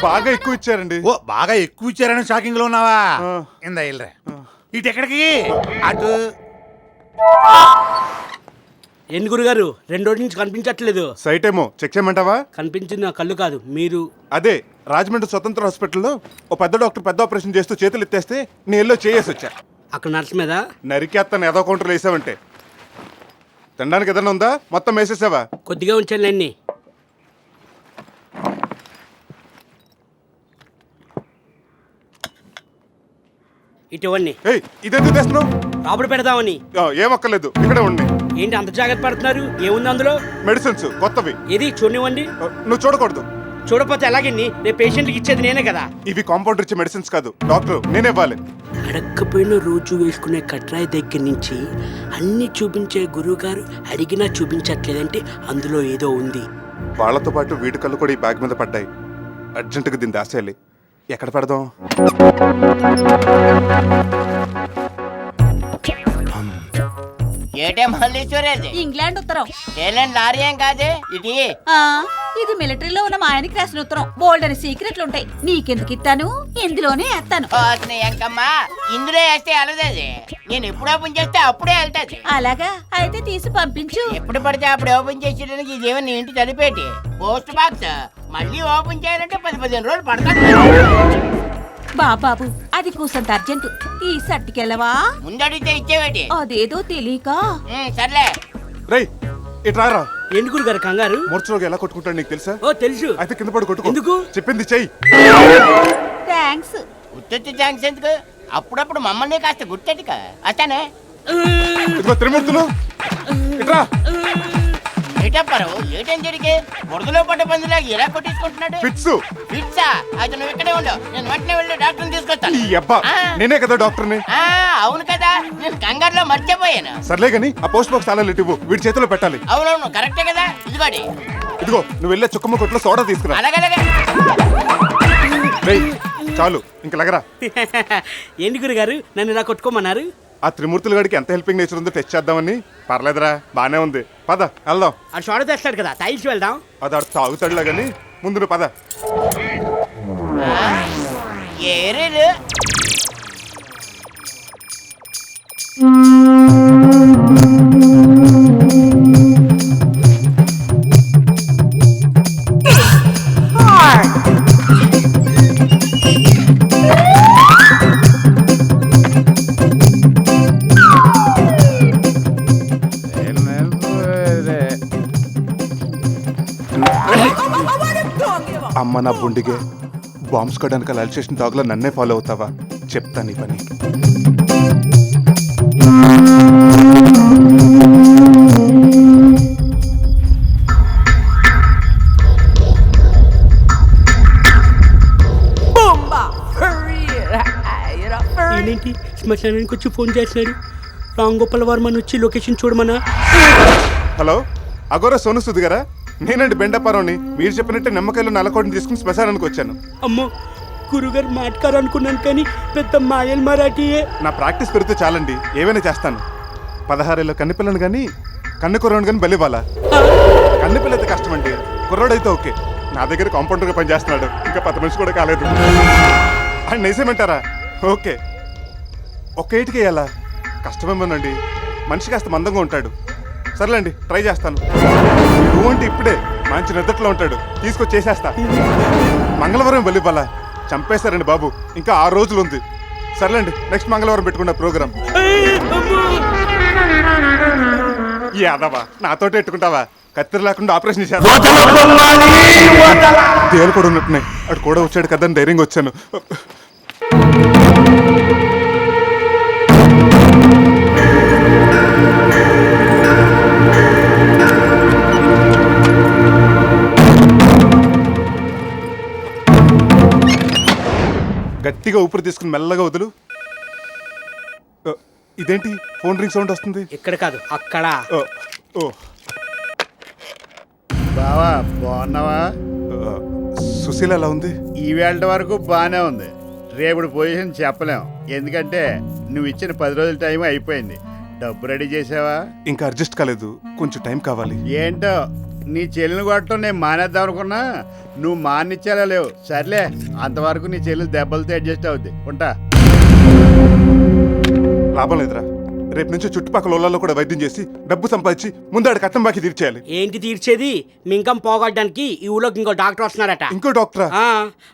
బాగా ఎక్కువ ఇచ్చారండి. ఓ బాగా ఎక్కువ ఇచ్చారని షాకింగ్ లో ఉన్నావా? ఇందా వెళ్ళరా. ఇటు ఎక్కడికి? అటు. ఏంటి గురుగారు 2 రోజుల నుంచి కనిపించట్లేదు? సైట్ ఏమో చెక్ చేయమంటావా? కనిపించింది నా కళ్ళు కాదు మీరు. అదే రాజమండ్రి స్వతంత్ర హాస్పిటల్లో ఓ పెద్ద డాక్టర్ పెద్ద ఆపరేషన్ చేస్తూ చేతులు ఎత్తేస్తే నేను ఎల్లో చేసి వచ్చా. అక్కడ నర్స్ మీద నరికేస్తాను ఏదో కౌంటర్లు వేసావంటే. తినడానికి ఏదైనా ఉందా? మొత్తం వేసేసావా? కొద్దిగా ఉంచాను అన్ని. ఇటువన్నీ ఇదెందుకు తెస్తున్నావు? రాబడి పెడదామని. ఏమక్కర్లేదు ఇక్కడే ఉండి. ఏంటి అంత జాగ్రత్త పడుతున్నారు? ఏముంది అందులో? మెడిసిన్స్ కొత్తవి. ఏది చూడనివ్వండి. నువ్వు చూడకూడదు. చూడపోతే ఎలాగండి? రేపు పేషెంట్కి ఇచ్చేది నేనే కదా. ఇవి కాంపౌండర్ ఇచ్చే మెడిసిన్స్ కాదు, డాక్టర్ నేనే ఇవ్వాలి. అడక్కపోయిన రోజు వేసుకునే కట్రాయి దగ్గర నుంచి అన్ని చూపించే గురువుగారు అడిగినా చూపించట్లేదంటే అందులో ఏదో ఉంది. వాళ్ళతో పాటు వీటి కళ్ళు కూడా ఈ బ్యాగ్ మీద పడ్డాయి. అర్జెంటుగా దీన్ని దాసేయాలి. ఎక్కడ పెడదాం? ఏటే మల్లీశ్వరేది? ఇంగ్లాండ్ ఉత్తరం. ఏలేండి లారీ ఏం కాదే ఇది. ఇది మిలిటరీలో ఉన్న మా ఆయనకి రాసిన ఉత్తరం. బోల్డ్ అని సీక్రెట్లు ఉంటాయి. నీకెందుకు ఇస్తాను? ఇందులోనే వేస్తాను. ఎంకమ్మా ఇందులో వేస్తే వెళ్ళదేది. నేను ఎప్పుడు ఓపెన్ చేస్తే అప్పుడే వెళ్తాది. అలాగా అయితే తీసి పంపించు. ఎప్పుడు పడితే అప్పుడు ఓపెన్ చేసేయడానికి ఇదేమో నీ ఇంటి తలిపేటి పోస్ట్ బాక్స్. మళ్ళీ ఓపెన్ చేయాలంటే 10-15 రోజులు పడతాను. బాబాబు అది కూసంత అర్జెంట్. ఈ సట్టుకెళ్ళవా? ముందడిగితే ఇచ్చేవేటి? అదేదో తెలియక. సర్లే రేయ్ ఇట్రారా. ఎందుకు గురుగారు కంగారు? మూర్ఛలోకి ఎలా కొట్టుకుంటాడు నీకు తెలుసా? ఓ తెలుసు. అయితే కింద పడి కొట్టుకో. ఎందుకు? చెప్పింది చెయ్యి. థ్యాంక్స్. గుర్తొచ్చి థ్యాంక్స్ ఎందుకు? అప్పుడప్పుడు మమ్మల్ని కాస్త గుర్తెట్టుక. అతనే ఇదిగో త్రిమూర్తులు ఇట్రా. ఏటప్పారు ఏటేం జరిగి బురదలో పడ్డ పందిలాగా ఎలా కొట్టించుకుంటున్నాడు? ఫిట్స్. ఫిట్సా? అయితే నువ్వు ఇక్కడే ఉండు, నేను వెంటనే వెళ్ళి డాక్టర్ని తీసుకొస్తాను. ఈ అబ్బా నేనే కదా డాక్టర్ని. అవును కదా, నేను కంగారులో మర్చిపోయాను. సర్లే గాని ఆ పోస్ట్ బాక్స్ తాళాలు ఇవ్వు, వీడి చేతిలో పెట్టాలి. అవునవును కరెక్టే కదా, ఇదిగోడి. ఇదిగో నువ్వు వెళ్ళే చుక్కమ్మ కొట్లో సోడా తీసుకురా. అలాగలాగే. రేయ్, చాలు ఇంక లగరా. ఏంటి గురుగారు నన్ను ఇలా కొట్టుకోమన్నారు? ఆ త్రిమూర్తుల గడికి ఎంత హెల్పింగ్ నేచర్ ఉందో టెస్ట్ చేద్దామని. పర్లేదురా, బానే ఉంది. పద వెళ్దాం. అది షోడ తెస్తాడు కదా, తాగిసి వెళ్దాం. అది ఆడు తాగుతాడులా గాని ముందు నువ్వు పద. ఏరేలు అమ్మ నా బుండిగే, బాంబ్స్ కొట్టడానికి లైట్ స్టేషన్ డాగ్లో నన్నే ఫాలో అవుతావా? చెప్తా నీ పని. ఏంటి శ్మశానానికి వచ్చి ఫోన్ చేస్తున్నాడు? రామ్ గోపాల్ వర్మని వచ్చి లొకేషన్ చూడమన్నా. హలో, అగోరా సోను సుద్ గారా? నేనండి బెండపారావుని. మీరు చెప్పినట్టే నిమ్మకాయలు నల్లకోడిని తీసుకుని శ్మశానానికి వచ్చాను. అమ్మో, గురుగారు మాట్లాడారు అనుకున్నాను కానీ పెద్ద మాయల్ మరాఠీయే. నా ప్రాక్టీస్ పెడితే చాలండి, ఏమైనా చేస్తాను. 16 కన్నెపిల్లను కానీ కన్ను కుర్రాడు కానీ బలివ్వాలా? కన్నెపిల్ల అయితే కష్టం అండి, కుర్రాడైతే ఓకే. నా దగ్గర కాంపౌండర్గా పనిచేస్తున్నాడు, ఇంకా 10 మనిషి కూడా కాలేదు. ఆయన నేసేమంటారా? ఓకే, ఒక్క ఏటికి వేయాలా? కష్టమేమోనండి, మనిషి కాస్త మందంగా ఉంటాడు. సర్లేండి, ట్రై చేస్తాను. నువ్వు అంటే ఇప్పుడే మంచి నిద్రలో ఉంటాడు, తీసుకొచ్చేసేస్తా. మంగళవారం బలివ్వాలా? చంపేస్తారండి బాబు, ఇంకా 6 రోజులు ఉంది. సర్లేండి, నెక్స్ట్ మంగళవారం పెట్టుకున్న ప్రోగ్రామ్. యాదవా, నాతోటి పెట్టుకుంటావా? కత్తిరి లేకుండా ఆపరేషన్ చేశారు. తేలు కూడా ఉన్నట్టున్నాయి, అటు కూడా వచ్చాడు కదా అని ధైర్యంగా వచ్చాను. గట్టిగా ఊపిరి తీసుకుని మెల్లగా వదులు. ఇదేంటి ఫోన్ రింగ్ సౌండ్ వస్తుంది? ఇక్కడ కాదు, అక్కడ. బావా బాగున్నావా? సుశీల ఎలా ఉంది? ఈవేళ వరకు బాగానే ఉంది. రేపుడు పొజిషన్ చెప్పలేం, ఎందుకంటే నువ్వు ఇచ్చిన 10 రోజుల టైం అయిపోయింది. డబ్బు రెడీ చేసావా? ఇంకా అడ్జస్ట్ కాలేదు, కొంచెం టైం కావాలి. ఏంటో నీ చెల్లిని కొట్టడం నేను మానేద్దాం అనుకున్నా, నువ్వు మానిచ్చేలా లేవు. సర్లే, అంతవరకు నీ చెల్లెలు దెబ్బలతో అడ్జస్ట్ అవుద్ది. ఉంటా. లాభం లేదురా, రేపు నుంచి చుట్టుపక్కల ఊళ్ళలో కూడా వైద్యం చేసి డబ్బు సంపాదించి ముందాడు కట్టం బాకి తీర్చేయాలి. ఏంటి తీర్చేది? మీ ఇంకా పోగొట్టడానికి ఈ ఊళ్ళోకి ఇంకో డాక్టర్ వస్తున్నారట. ఇంకో డాక్టరా?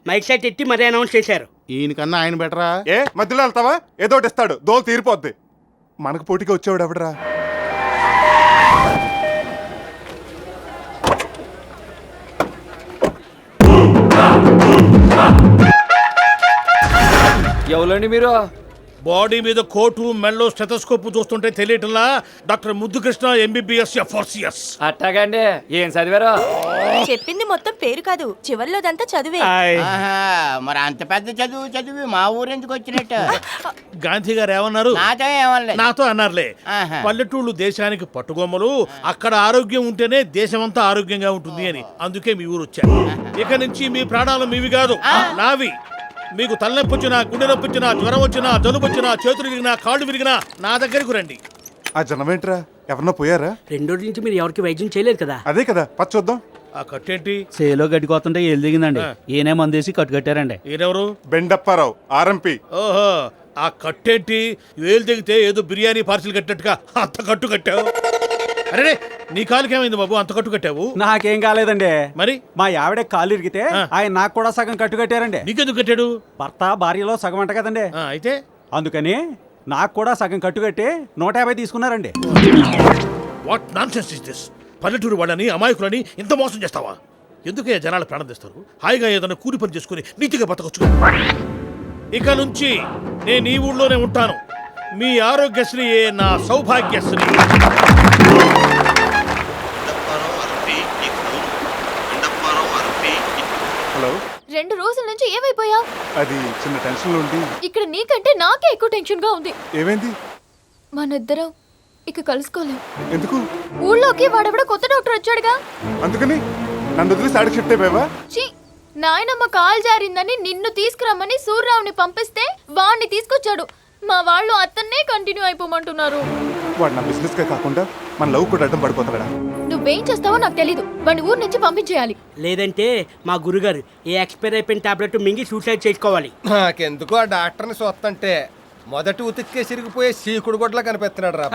మైక్ సెట్ ఎట్టి మరీ అనౌన్స్ చేశారు. ఈయనకన్నా ఆయన బెటరా? ఏ మధ్యలో వెళ్తావా? ఏదో ఒకటి ఇస్తాడు, దోలు తీరిపోద్ది. మనకు పోటీగా వచ్చేవాడు ఎవడరా? ఎవరండి మీరు? బాడీ మీద కోటు, మెల్లో స్టెథోస్కోప్ చూస్తుంటే తెలియటంలా డాక్టర్ ముద్దుకృష్ణ ఎంబీబీఎస్ ఎఫ్ఆర్సిఎస్. అట్టాగండి, ఏం చదివారు? చెప్పింది మొత్తం పేరు కాదు, చివర్లోదంతా చదివే. మరి అంత పెద్ద చదువు చదివి మా ఊరెందుకు వచ్చినట్టు? గాంధీ గారు ఏమన్నారు? నాతో ఏమనలేదు. నాతో అన్నారులే. పల్లెటూళ్ళు దేశానికి పట్టుగొమ్మలు, అక్కడ ఆరోగ్యం ఉంటేనే దేశమంతా ఆరోగ్యంగా ఉంటుంది అని. అందుకే మీ ఊరు వచ్చారు. ఇక నుంచి మీ ప్రాణాలు మీవి కాదు, నావి. మీకు తలనొప్పి వచ్చినా, గుండె నొప్పి వచ్చినా, జ్వరం వచ్చినా, జలుబు వచ్చినా, చేతులు విరిగినా, కాళ్ళు విరిగినా నా దగ్గరకు రండి. ఆ జనం ఏంట్రా, ఎవరన్నా పోయారా? 2 రోజుల నుంచి మీరు ఎవరికి వైద్యం చేయలేదు కదా? అదే కదా, పచ్చ చూద్దాం. ఆ కట్టేంటి? సేలో గడ్డికొస్తుంటే ఏళ్ళు దిగిందండి, ఈయనే మందేసి కట్టుకట్టారండి. ఈయనెవరు? బెండప్పారావు, ఆర్ఎంపీ. ఓహో, ఆ కట్టేంటి? వేలు దిగితే ఏదో బిర్యానీ పార్సిల్ కట్టినట్టుగా అంత కట్టు కట్టావు. అరే, నీ కాలుకి ఏమైంది బాబు, అంత కట్టు కట్టావు? నాకేం కాలేదండి, మరి మా ఆవిడ కాలు ఇరిగితే ఆయన నాకు కూడా సగం కట్టు కట్టారండి. నీకెందుకు కట్టాడు? భర్త భార్యలో సగం అంట కదండి, అయితే అందుకని నాకు కూడా సగం కట్టు కట్టి 150 తీసుకున్నారండి. What nonsense is this? పల్లెటూరు వాళ్ళని, అమాయకులని ఇంత మోసం చేస్తావా? ఎందుకే జనాలు ప్రాణం తెస్తారు? హాయిగా ఏదైనా కూలి పని చేసుకుని నీతిగా బతకొచ్చు. ఇక నుంచి నేను ఈ ఊళ్ళోనే ఉంటాను. మీ ఆరోగ్యశ్రీ నా సౌభాగ్యశ్రీ. 2 రోజుల నుంచి ఏమైపోయావు? అది చిన్న టెన్షన్లో ఉండి. ఇక్కడ నీకంటే నాకే ఎక్కువ టెన్షన్ గా ఉంది. ఏమైంది? మనిద్దరం ఇక కలుసుకోలేం. ఎందుకు? ఊళ్ళోకి వాడెవడో కొత్త డాక్టర్ వచ్చాడుగా. అందుకని నన్ను వదిలేసి ఆడికి షిఫ్ట్ అయిపోయావా? ఛీ, నాయనమ్మ కాలు జారిందని నిన్ను తీసుకురమ్మని సూర్యరావుని పంపిస్తే వాణ్ణి తీసుకొచ్చాడు. మా వాళ్ళు అతన్నే కంటిన్యూ అయిపోమంటున్నారు. వాడు నా బిజినెస్ కే కాకుండా మన లవ్ కూడా అడ్డం పడిపోతాడా? నువ్వేం చేస్తావో నాకు తెలీదు. వాడిని ఊరు నుంచి పంపించేయాలి. లేదంటే మా గురుగారు ఏ ఎక్స్పైర్ అయిపోయిన టాబ్లెట్ మింగి సూసైడ్ చేసుకోవాలి. నాకెందుకు ఆ డాక్టర్ని చూస్తుంటే మొదటి ఉతికే సిరిగిపోయే సీకుడు గొడ్లా కనిపిస్తున్నాడు రా.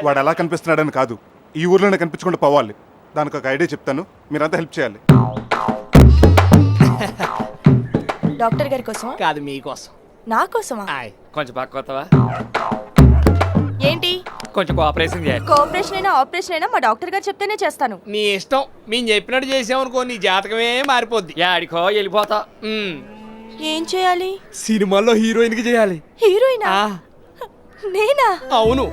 వాడు ఎలా కనిపిస్తున్నాడని కాదు, ఈ ఊర్లోనే కనిపించకుండా పోవాలి. దానికి ఒక ఐడియా చెప్తాను, మీరంతా హెల్ప్ చేయాలి. డాక్టర్ గారి కోసం కాదు మీకోసం. నా కోసమా? కొంచెం పక్కొత్తవా? ఏంటి? కొంచెం కోఆపరేషన్ చేయాలి. కోఆపరేషన్ అయినా ఆపరేషన్ అయినా మా డాక్టర్ గారు చెప్తేనే చేస్తాను. నీ ఇష్టం. మేము చెప్పినట్టు చేసామనుకో నీ జాతకమే మారిపోద్ది. యాడికో వెళ్ళిపోతా. ఏం చేయాలి? సినిమాల్లో హీరోయిన్ కి చేయాలి. హీరోయినా? నేనా? అవును.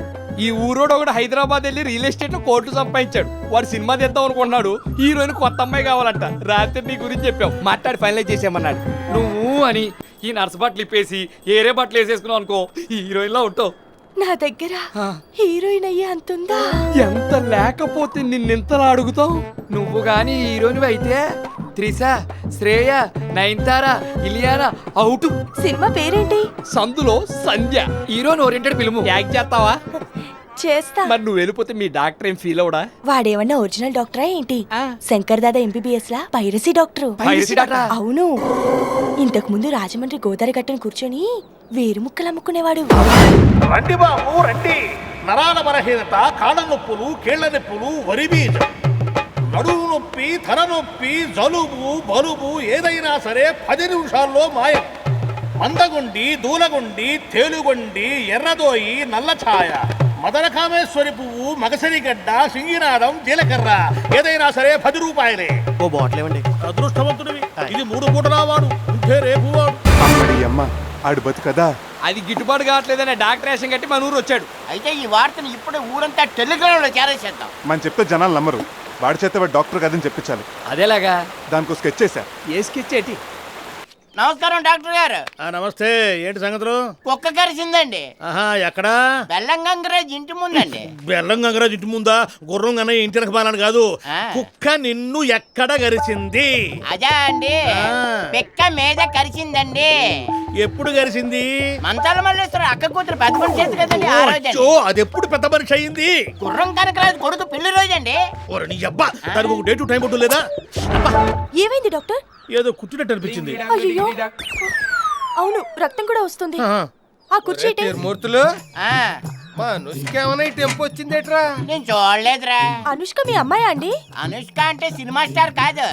ఈ ఊరోడు ఒకటి హైదరాబాద్ వెళ్ళి రియల్ ఎస్టేట్ లో కోట్లు సంపాదించాడు. వాడు సినిమా తీద్దాం అనుకున్నాడు. హీరోయిన్ కొత్త అమ్మాయి కావాలంట. రాత్రి నీ గురించి చెప్పావు, మాట్లాడి ఫైనలైజ్ చేసామన్నాడు. నువ్వు అని ఈ నర్స్ బట్టలు ఇప్పేసి ఏరే బట్టలు వేసేసుకున్నావు అనుకో, హీరోయిన్ లా ఉంటావు. నా దగ్గర హీరోయిన్ అయ్యే అంతుందా? ఎంత లేకపోతే నిన్నెంతలా అడుగుతావు? నువ్వు గాని హీరోయిన్ అయితే త్రిష, శ్రేయ, నయనతార, ఇలియానా అవుట్. సినిమా పేరేంటి? సందులో సంధ్య. Heroine oriented film. యాక్ట్ చేస్తావా? చేస్తా. మరి నువ్వు వెళ్ళిపోతే మీ డాక్టర్ ఏం ఫీల్ అవడా? వాడేమన్నా ఒరిజినల్ డాక్టరా ఏంటి? శంకర్ దాదా ఎంబీబీఎస్ లా పైరసీ డాక్టరు. అవును. ఇంతకు ముందు రాజమండ్రి గోదావరి గట్టును కూర్చొని వేరు ముక్కలు అమ్ముకునేవాడు. రండి బాబు రండి. నరాల బలహీనత, కాళ్ళ నొప్పులు, కీళ్ల నొప్పులు, వరి బీజం, నడుము నొప్పి, తల నొప్పి, జలుబు, బలుబు ఏదైనా సరే 10 నిమిషాల్లో మాయం. మందగుండి, దూలగుండి, తేలుగొండి, ఎర్రదోయి, నల్లఛాయ, మదనకామేశ్వరి పువ్వు, మగసరిగడ్డ, సింగినాదం, జీలకర్ర ఏదైనా సరే 10 రూపాయలే. ఓ బాటిల్ ఇవ్వండి. అదృష్టవంతుడివి. ఇది 3 పూటలా వాడు, ఉంటే రేపు వాడు. అమ్మడి అమ్మ, ఆడు బతుకదా? అది గిట్టుబాటు కావట్లేదనే డాక్టర్ వేషం కట్టి మన ఊరు వచ్చాడు. అయితే ఈ వార్తను ఇప్పుడు ఊరంతా టెలిగ్రామ్ లో చేరేసేద్దాం. మనం చెప్తే జనాలు నమ్మరు. వాడి చేత వాడు డాక్టర్ కదని చెప్పించాలి. అదేలాగా దానికి స్కెచ్ చేశా. ఏ స్కెచ్ ఏంటి? నమస్కారం డాక్టర్ గారు. నమస్తే. ఏంటి సంగతులు? కుక్క కరిసిందండి. ఆహా, ఎక్కడా? బెల్లం గంగరాజ్ ఇంటి ముందండి. బెల్లం గంగరాజు ఇంటి ముందా? గుర్రం కన్నా ఇంటి వెనకబాలని కాదు. కుక్క నిన్ను ఎక్కడ కరిచింది? అదా అండి, పెక్క మీద కరిచిందండి. ఎప్పుడు కరిచింది? మంతాల మల్లేశ్వర అక్క కూతురు పెద్ద మనిషి చేతి కదండి ఆ రోజు. అది ఎప్పుడు పెద్ద మనిషి అయింది? గుర్రం కనకరాజు కొడుకు పెళ్లి రోజండి. నీ అబ్బా, దానికి ఒక డే టు టైం ఉంటుంది లేదా? ఏమైంది డాక్టర్? ఏదో కుట్టినట్టు అనిపించింది. అయ్యో, అవును, రక్తం కూడా వస్తుంది. ఆ కుర్చీ మూర్తులు మా అనుష్కేమన్నా టెంపు వచ్చిందేట్రా? నేను చూడలేదురా. అనుష్క మీ అమ్మాయి అండి? అనుష్క అంటే సినిమా స్టార్ కాదు,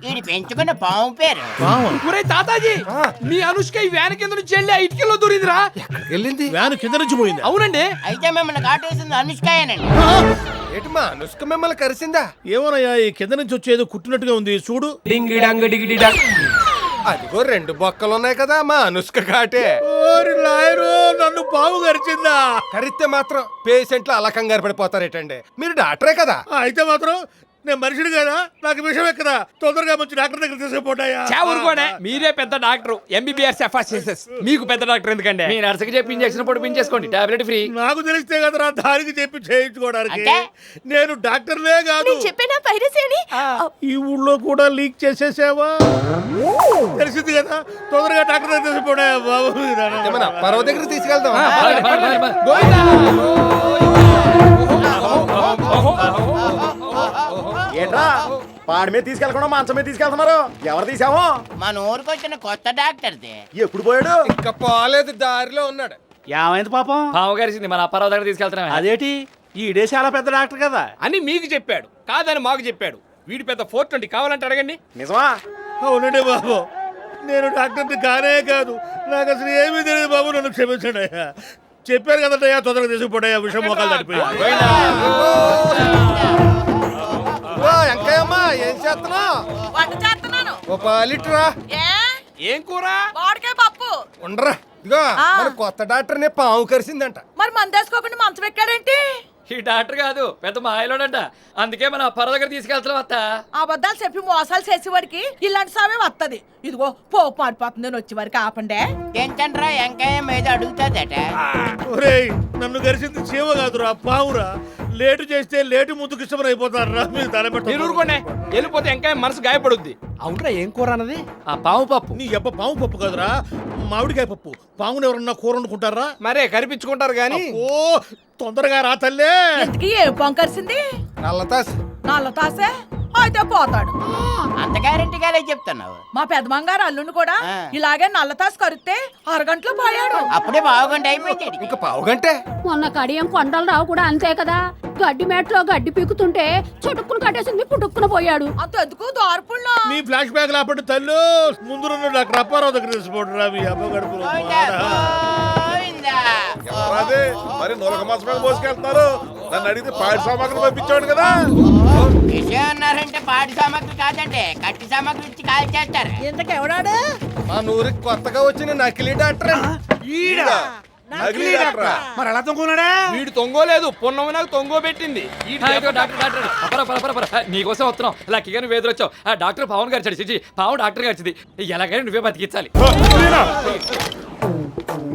ఈయన పెంచుకున్న పాము పేరు. ఒరే తాతాజీ, మీ అనుష్క ఈ వ్యాన్ కింద నుంచి వెళ్ళి 5 కిలో దూరిందిరా. వెళ్ళింది? వ్యాన్ కింద నుంచి పోయింది. అవునండి. అయితే మిమ్మల్ని కాటేసింది అనుష్కయేనండి. ఏంటి మా అనుష్క మిమ్మల్ని కరిసిందా? ఏమోనయ్యా, ఈ కింద నుంచి వచ్చేదో కుట్టినట్టుగా ఉంది చూడు. అదిగో 2 బొక్కలు ఉన్నాయి కదా, మా అనుష్క కాటే. నన్ను పాము కరిచిందా? కరిస్తే మాత్రం పేషెంట్లు అలా కంగారు పడిపోతారేటండి. మీరు డాక్టరే కదా? అయితే మాత్రం నేను మనిషిని కదా, నాకు విషయం ఎక్కదా? తొందరగా మంచి డాక్టర్ దగ్గర తీసుకుపోతాయా? ఊరుకోనే, మీరే పెద్ద డాక్టర్. ఎంబీబీఎస్ ఎఫ్ఎస్ఎస్ మీకు పెద్ద డాక్టర్ ఎందుకండి? మీ నర్సుకి చెప్పి ఇంజక్షన్ పొడిపించేసుకోండి, టాబ్లెట్ ఫ్రీ. నాకు తెలిస్తే కదరా దానికి చెప్పి చేయించుకోవడానికి. నేను డాక్టర్లే కాదు. చెప్పేనా పైరసీ అని? ఈ ఊళ్ళో కూడా లీక్ చేసేసావా? తెలిసింది కదా, తొందరగా డాక్టర్ దగ్గర తీసుకుపోయా బాబు. పర్వ దగ్గర తీసుకెళ్తాం. ఏంట్రా పాడి మీద తీసుకెళ్ళకుండా మంచం మీద తీసుకెళ్తున్నారు? ఎవరు తీసామో? మన ఊరికి వచ్చిన కొత్త డాక్టర్ది. ఎప్పుడు పోయాడు? ఇంకా పోలేదు, దారిలో ఉన్నాడు. ఏమైంది పాపం? పాము కరిసింది, మన అప్పారావు దగ్గర తీసుకెళ్తున్నాం. అదేటి, ఈడే చాలా పెద్ద డాక్టర్ కదా అని మీకు చెప్పాడు, కాదని మాకు చెప్పాడు. వీడి పెద్ద 420 కావాలంటే అడగండి. నిజమా? అవునండి బాబు, నేను డాక్టర్ని కానే కాదు, నాకు అసలు ఏమీ తెలియదు బాబు, నన్ను క్షమించండి అయ్యా. చెప్పారు కదయ్యా, తొందరగా తీసుకుపోయా, విషయం మోకాలు తడిపోయా. ఎంకయ్యమ్మా, ఏం చేస్తున్నావు? వంట చేస్తున్నాను. ఓ పాలిట్రా. ఏం కూర? మామిడికాయ పప్పు. ఉండరా, ఇదిగో మన కొత్త డాక్టర్ని పాము కరిసిందంట. మరి మందేసుకోకుండా మంచం ఎక్కాడేంటి? ఈ డాక్టర్ కాదు పెద్ద మాయలోడంట. అందుకే మన అప్పారావు దగ్గర తీసుకెళ్తున్నాం అత్త. అబద్ధాలు చెప్పి మోసాలు చేసేవాడికి ఇలాంటి సామే వస్తది. ఇదిగో పోపు మాడిపోతుంది వచ్చే వారికి ఆపండే. ఏంటంట్రా ఎంకాయం మీద అడుగుతాదట. ఒరేయ్ నన్ను గరిచింది చీమ కాదురా పావురా. లేటు చేస్తే లేటు ముందుకు ఇష్టం అయిపోతారా మీరు మీరు ఊరుకోండి. వెళ్ళిపోతే ఇంకా మనసు గాయపడుద్ది. అవునరా ఏం కూర అన్నది? ఆ పాము పప్పు. నీ అబ్బ పాము పప్పు కాదురా మామిడికాయ పప్పు. పాముని ఎవరన్నా కూర వండుకుంటారా? మరే కనిపించుకుంటారు గాని. ఓ తొందరగా రా తల్లే. ఎందుకు ఏం పొంకరిసింది? నల్లతాస్. నల్లతాసే అయితే పోతాడు. అంత గ్యారెంటీగానే చెప్తున్నావు. మా పెద్దమంగారు అల్లుండి కూడా ఇలాగే నల్లతాసు కరిస్తే అరగంటలో పోయాడు. అప్పుడే పావుగంట అయిపోయింది. ఇంకా పావుగంటే. మొన్న కడియం కొండలు రావు కూడా అంతే కదా. గడ్డి మేట్లో గడ్డి పీకుతుంటే చుట్టుకుని కట్టేసింది పుట్టుక్కున పోయాడు. అంత ఎందుకు దార్పుల్లో మీ ఫ్లాష్ బ్యాక్ లాపండి తల్లు. ముందు డాక్టర్ అప్పారావు దగ్గర తీసుకోండి రా మీ అబ్బ గడుపులో. అదే మరి నొలక మాసం మీద మోసుకెళ్తున్నారు. నన్ను అడిగితే పాడి సామాగ్రి పంపించాడు కదా. విషయం అన్నారంటే పాడి సామాగ్రి కాదంటే కట్టి సామాగ్రి ఇచ్చి కాల్ చేస్తారు. ఇంతకెవడాడు? మా నూరికి కొత్తగా వచ్చిన నకిలీ డాక్టర్. మరి ఎలా తొంగున్నాడా? వీడు తొంగోలేదు, పొన్నమ నాకు తొంగో పెట్టింది. నీకోసం వస్తున్నాం. లక్కీగా నువ్వు ఎదురొచ్చావు. ఆ డాక్టర్ పవన్ గారు చడిచి పావు డాక్టర్ గారిది. ఎలాగైనా నువ్వే బతికించాలి.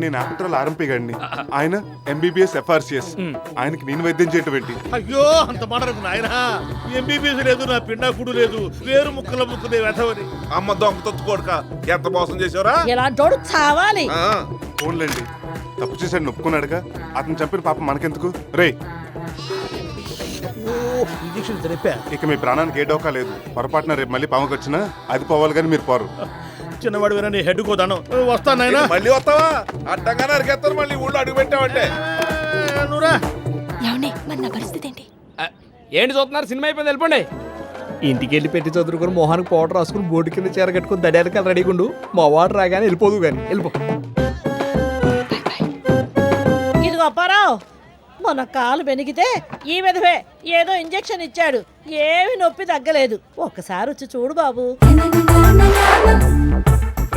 నేను ఆఫ్టర్ ఆల్ ఆర్ఎంపీ గాడిని, ఆయన ఎంబీబీఎస్ FRCS. ఆయనకి నేను వైద్యం చేయటం ఏంటి? అయ్యో అంత మాటలకు నాయన. ఎంబీబీఎస్ లేదు, నా పిండాకుడు లేదు, వేరు ముక్కల ముక్కదే వెధవని. అమ్మ దొంగ తొత్తుకోడుక ఎంత మోసం చేసావురా. ఇలాంటోడు చావాలి. ఫోన్లేండి, తప్పు చేశాడు ఒప్పుకున్నాడుగా. అతను చంపిన పాపం మనకెందుకు? రే ఇక మీ ప్రాణానికి ఏ డోకా లేదు. పొరపాటున రేపు మళ్ళీ పాముకి వచ్చినా అది పోవాలి కానీ మీరు పోరు. చిన్నవాడు వేరే హెడ్ కోదాను. వస్తాను మళ్ళీ వస్తావా? అడ్డంగానే అరికెత్తారు. మళ్ళీ ఊళ్ళో అడుగు పెట్టావంటే నువ్వురా. మరి నా పరిస్థితి ఏంటి? ఏంటి చూస్తున్నారు? సినిమా అయిపోయింది, వెళ్ళిపోండి. ఇంటికి వెళ్ళి పెట్టి చదువుకుని మొహానికి పౌడర్ రాసుకుని బోర్డు కింద చీర కట్టుకుని దడాలకి రెడీగుండు. మా వాడు రాగానే వెళ్ళిపోదు కానీ వెళ్ళిపో. ఇదిగో అప్పారావు, మన కాలు బెనికితే ఈ విధవే ఏదో ఇంజెక్షన్ ఇచ్చాడు. ఏమి నొప్పి తగ్గలేదు. ఒక్కసారి వచ్చి చూడు బాబు.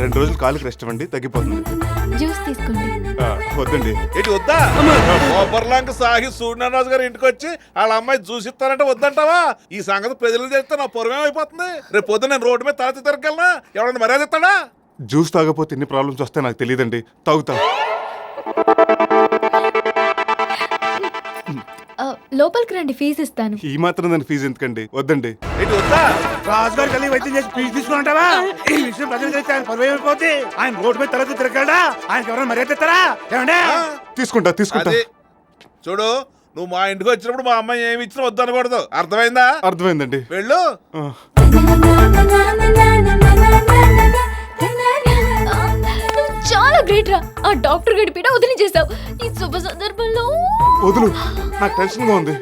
2 రోజులు కాలుకి రెస్ట్ ఇవ్వండి, తగ్గిపోతుంది. జ్యూస్ తీసుకోండి. వద్దండి. ఏంటి వద్దా? ఓపర్లాంక సాగి సూర్యనారాజు గారు ఇంటికి వచ్చి వాళ్ళ అమ్మాయి చూసిస్తానంటే వద్దంటావా? ఈ సంగతి ప్రజలకు చెప్తే నా పొరమే అయిపోతుంది. రేపు పొద్దున నేను రోడ్డు మీద తలచి తిరగలనా? ఎవరన్నా మర్యాద ఇస్తాడా? జ్యూస్ తాగపోతే ఎన్ని ప్రాబ్లమ్స్ వస్తాయి నాకు తెలియదండి. తాగుతా. లోపలికి రండి, ఫీజు ఇస్తాను. ఈ మాత్రం దాని ఫీజు ఎందుకండి? వద్దండి. రాజుగారు కలిగి వైద్యం చేసి ఫీజు తీసుకుంటావా? ఈ విషయం ప్రజలు తెలిస్తే ఆయన పరువు అయిపోతే ఆయన రోడ్డు మీద తలెత్తి తిరగలడా? ఆయనకి ఎవరైనా మర్యాద ఇస్తారా? ఏమంటే తీసుకుంటా. చూడు, నువ్వు మా ఇంటికి వచ్చినప్పుడు మా అమ్మాయి ఏమి ఇచ్చినా వద్దనకూడదు. అర్థమైందా? అర్థమైందండి. వెళ్ళు. చాలా గ్రేట్ రా. ఆ డాక్టర్ గడి పీట వదిలి చేసావు. ఈ శుభ సందర్భంలో వదులు, నాకు టెన్షన్ గా ఉంది.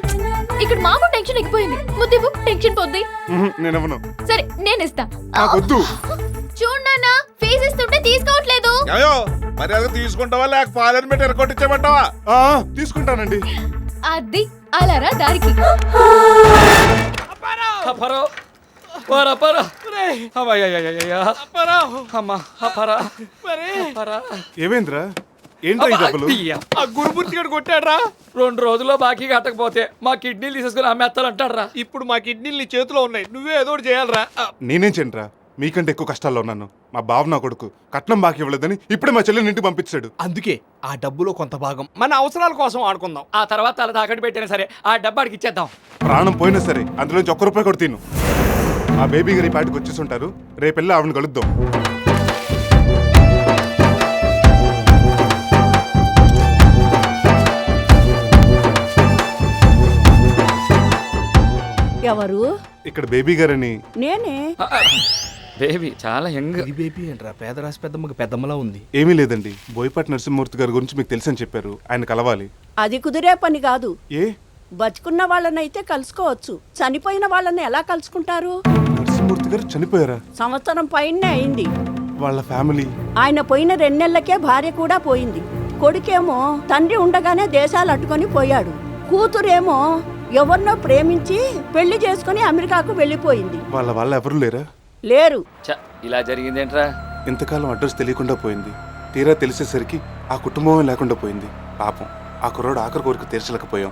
ఇక్కడ మాకు టెన్షన్ ఎక్కిపోయింది. ముద్దిపు టెన్షన్ పోద్ది. నేనెవను? సరే నేను ఇస్తా. వద్దు. చూడన్నా, ఫీజు ఇస్తుంటే తీసుకోవట్లేదు. మర్యాద తీసుకుంటావా లేక పాలని పెట్టి ఎరగొట్టించమంటావా? తీసుకుంటానండి. అది అలారా దారికి. ఏమేంద్రా? ఏంట్రా ఈ డబ్బులు? ఆ గురుమూర్తి గారు కొట్టాడ్రా. 2 రోజుల్లో బాకీ కట్టకపోతే మా కిడ్నీలు తీసేసుకుని అమ్మేస్తానంటాడ్రా. ఇప్పుడు మా కిడ్నీలు నీ చేతిలో ఉన్నాయి, నువ్వే ఏదో ఒకటి చేయాలరా. నేనేం చేయనురా? మీకంటే ఎక్కువ కష్టాల్లో ఉన్నాను. మా బావ నా కొడుకు కట్నం బాకీ ఇవ్వలేదని ఇప్పుడే మా చెల్లెని ఇంటికి పంపించాడు. అందుకే ఆ డబ్బులో కొంత భాగం మన అవసరాల కోసం ఆడుకుందాం. ఆ తర్వాత అలా తాకట్టు పెట్టినా సరే ఆ డబ్బు అడిగి ఇచ్చేద్దాం. ప్రాణం పోయినా సరే అందులోంచి 1 రూపాయి కూడా తిను. ఆ బేబీ గారి పాటికి వచ్చేసి ఉంటారు. రేపెళ్ళి ఆవిడని కలుద్దాం. ఎవరు? ఇక్కడ బేబీ గారని. నేనే. బేబీ చాలా యంగ్. బేబీ ఏంట్రా? పేదరాశి పెద్దమ్మకి పెద్దమ్మలా ఉంది. ఏమీ లేదండి, బోయపాటి నరసింహమూర్తి గారి గురించి మీకు తెలుసని చెప్పారు. ఆయన కలవాలి. అది కుదిరే పని కాదు. ఏ? బతుకున్న వాళ్ళనైతే కలుసుకోవచ్చు, చనిపోయిన వాళ్ళని ఎలా కలుసుకుంటారు? నరసింహమూర్తి గారు చనిపోయారా? సంవత్సరం పైనే అయింది. వాళ్ళ ఫ్యామిలీ? ఆయన పోయిన 2 నెలలకే భార్య కూడా పోయింది. కొడుకేమో తండ్రి ఉండగానే దేశాలు అట్టుకొని పోయాడు. కూతురేమో ఎవరినో ప్రేమించి పెళ్లి చేసుకుని అమెరికాకు వెళ్ళిపోయింది. వాళ్ళ ఎవరు లేరా? లేరు. ఇలా జరిగిందేంట్రా? ఇంతకాలం అడ్రస్ తెలియకుండా పోయింది. తీరా తెలిసేసరికి ఆ కుటుంబం లేకుండా పోయింది. పాపం ఆ కుర్రోడు ఆఖరి కోరిక తీర్చలేకపోయాం.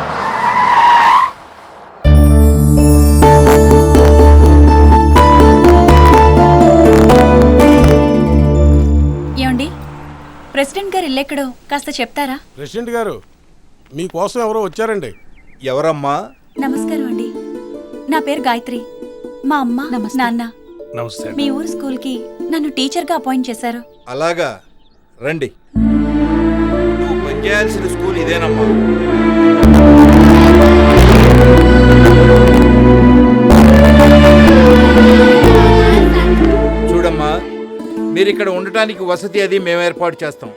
ఎక్కడో కాస్త చెప్తారా? ప్రెసిడెంట్ గారు మీకోసం ఎవరో వచ్చారండి. ఎవరమ్మా? నమస్కారం అండి. నా పేరు గాయత్రి. మా అమ్మ నాన్న నమస్తే. మీ ఊరు స్కూల్కి నన్ను టీచర్గా అపాయింట్ చేశారు. అలాగా, రండి. నువ్వు పనిచేయాల్సిన స్కూల్ ఇదేనమ్మా. చూడమ్మా, మీరు ఇక్కడ ఉండటానికి వసతి అది మేము ఏర్పాటు చేస్తాం.